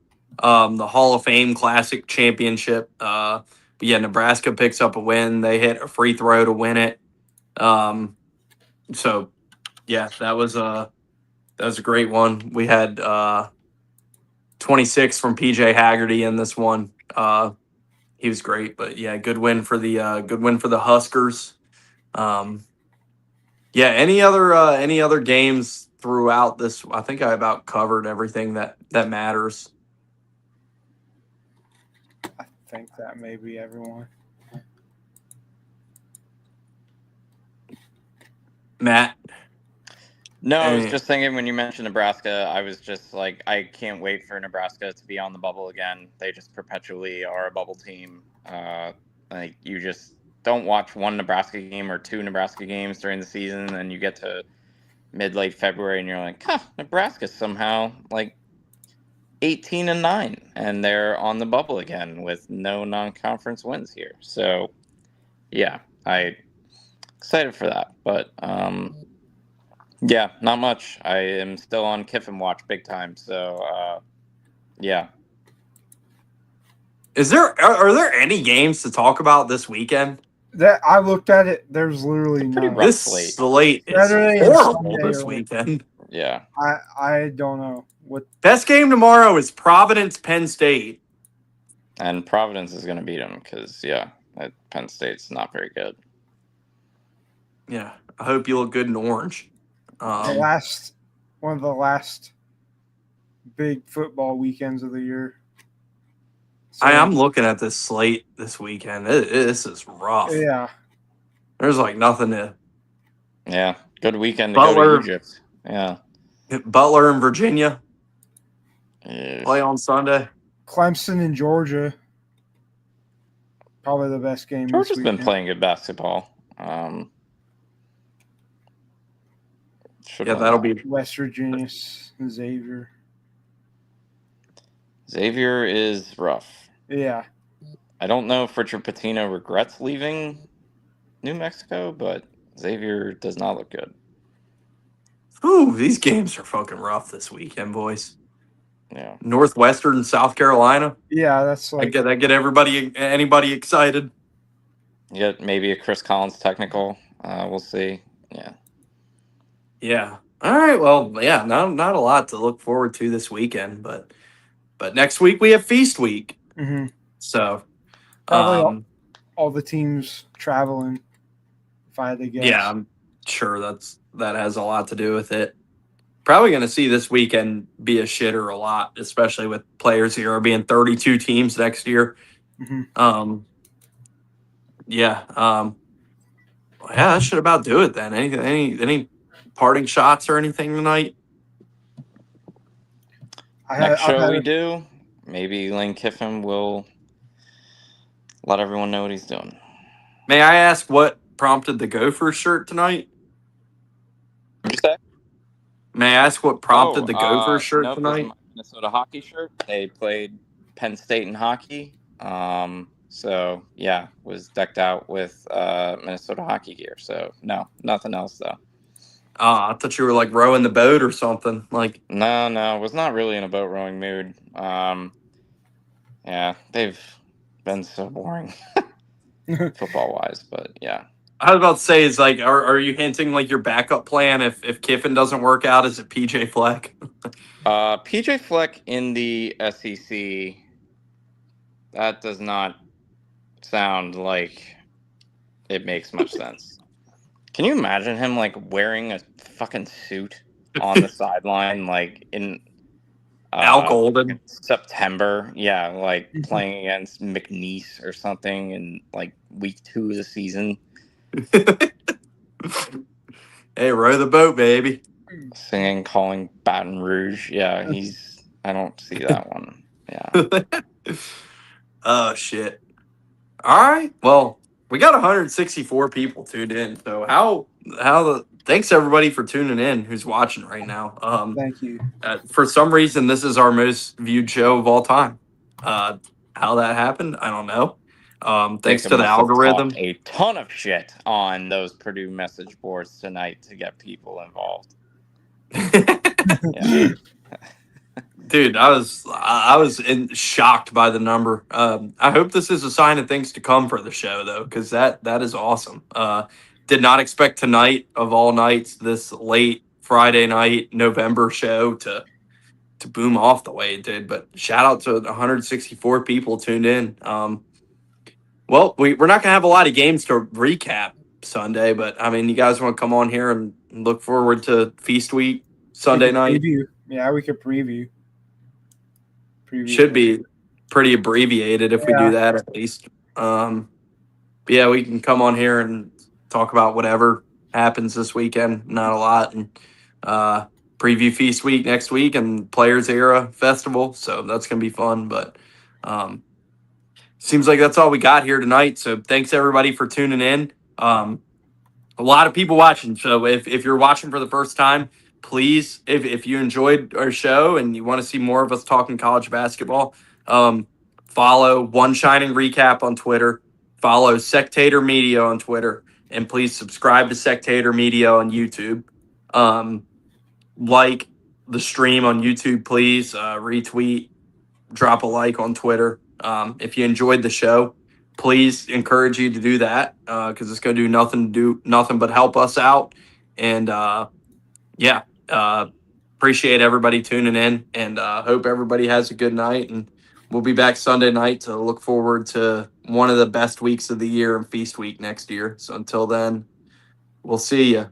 The Hall of Fame Classic Championship. But yeah, Nebraska picks up a win. They hit a free throw to win it. So yeah, that was a great one. We had 26 from PJ Haggerty in this one. He was great, but yeah, good win for the Huskers. Yeah, any other games throughout this? I think I about covered everything that matters. I think that may be everyone. Matt. No, I was Hey. just thinking when you mentioned Nebraska, I was just like, I can't wait for Nebraska to be on the bubble again. They just perpetually are a bubble team. Like, you just don't watch one Nebraska game or two Nebraska games during the season, and you get to late February and you're like, huh, Nebraska's somehow like 18-9, and they're on the bubble again with no non-conference wins here. So yeah, I excited for that. But yeah, not much. I am still on Kiffin watch big time. So yeah. Are there any games to talk about this weekend? That I looked at it. There's literally Pretty none. rough This slate. slate is Saturday and horrible Sunday this are- weekend. Yeah. I don't know what. Best game tomorrow is Providence Penn State. And Providence is going to beat them because, yeah, Penn State's not very good. Yeah, I hope you look good in orange. One of the last big football weekends of the year. So, I'm looking at this slate this weekend. This is rough. yeah. There's like nothing to. Yeah. Good weekend to go Butler. to Egypt. Yeah. Butler and Virginia Yeah. play on Sunday. Clemson and Georgia. Probably the best game. Georgia's this been weekend. playing good basketball. Yeah, that'll be. West Virginia and Xavier. Xavier is rough. Yeah. I don't know if Richard Pitino regrets leaving New Mexico, but Xavier does not look good. Ooh, these games are fucking rough this weekend, boys. Yeah. Northwestern, South Carolina. Yeah, that's like I get anybody excited. You get maybe a Chris Collins technical. We'll see. Yeah. Yeah. All right. Well, yeah. Not a lot to look forward to this weekend, but next week we have Feast Week. mhm. So, Probably all the teams traveling. If I had to guess. yeah, I'm sure that has a lot to do with it. Probably going to see this weekend be a shitter a lot, especially with players here being 32 teams next year. Mhm. Yeah. Yeah, that should about do it then. Any parting shots or anything tonight? Next show we do, maybe Lane Kiffin will let everyone know what he's doing. May I ask what prompted the Gophers shirt tonight? What'd you say? May I ask what prompted the Gophers shirt nope, it was tonight? my Minnesota hockey shirt. They played Penn State in hockey. So yeah, was decked out with Minnesota hockey gear. So no, nothing else though. I thought you were like rowing the boat or something. Like, No, was not really in a boat rowing mood. Yeah, they've been so boring football wise, but yeah. I was about to say, is like, are you hinting like your backup plan if Kiffin doesn't work out? Is it PJ Fleck? PJ Fleck in the SEC. That does not sound like it makes much sense. Can you imagine him like wearing a fucking suit on the sideline, like in Al Golden. September? Yeah, like playing against McNeese or something in like week 2 of the season. Hey, row the boat, baby. Singing, calling Baton Rouge. Yeah, I don't see that one. Yeah. Oh shit. All right. Well, we got 164 people tuned in. So thanks everybody for tuning in who's watching right now. Thank you. For some reason this is our most viewed show of all time. How that happened, I don't know. Thanks Jacob to the must have algorithm. talked a ton of shit on those Purdue message boards tonight to get people involved. Yeah. Dude, I was shocked by the number. I hope this is a sign of things to come for the show, though, because that is awesome. Did not expect tonight of all nights, this late Friday night November show to boom off the way it did. But shout out to 164 people tuned in. Well, we're not gonna have a lot of games to recap Sunday, but I mean, you guys want to come on here and look forward to Feast Week Sunday night? Preview. Yeah, we could preview. Should be pretty abbreviated if we do that at least. But yeah, we can come on here and talk about whatever happens this weekend. Not a lot, and preview Feast Week next week and Players Era Festival. So that's gonna be fun. But seems like that's all we got here tonight. So thanks everybody for tuning in. A lot of people watching. So if you're watching for the first time, please, if you enjoyed our show and you want to see more of us talking college basketball, follow One Shining Recap on Twitter, follow Sectator Media on Twitter, and please subscribe to Sectator Media on YouTube. Like the stream on YouTube, please. Retweet, drop a like on Twitter. If you enjoyed the show, please encourage you to do that because it's going to do nothing but help us out. And appreciate everybody tuning in, and hope everybody has a good night. And we'll be back Sunday night to look forward to one of the best weeks of the year and Feast Week next year. So until then, we'll see you.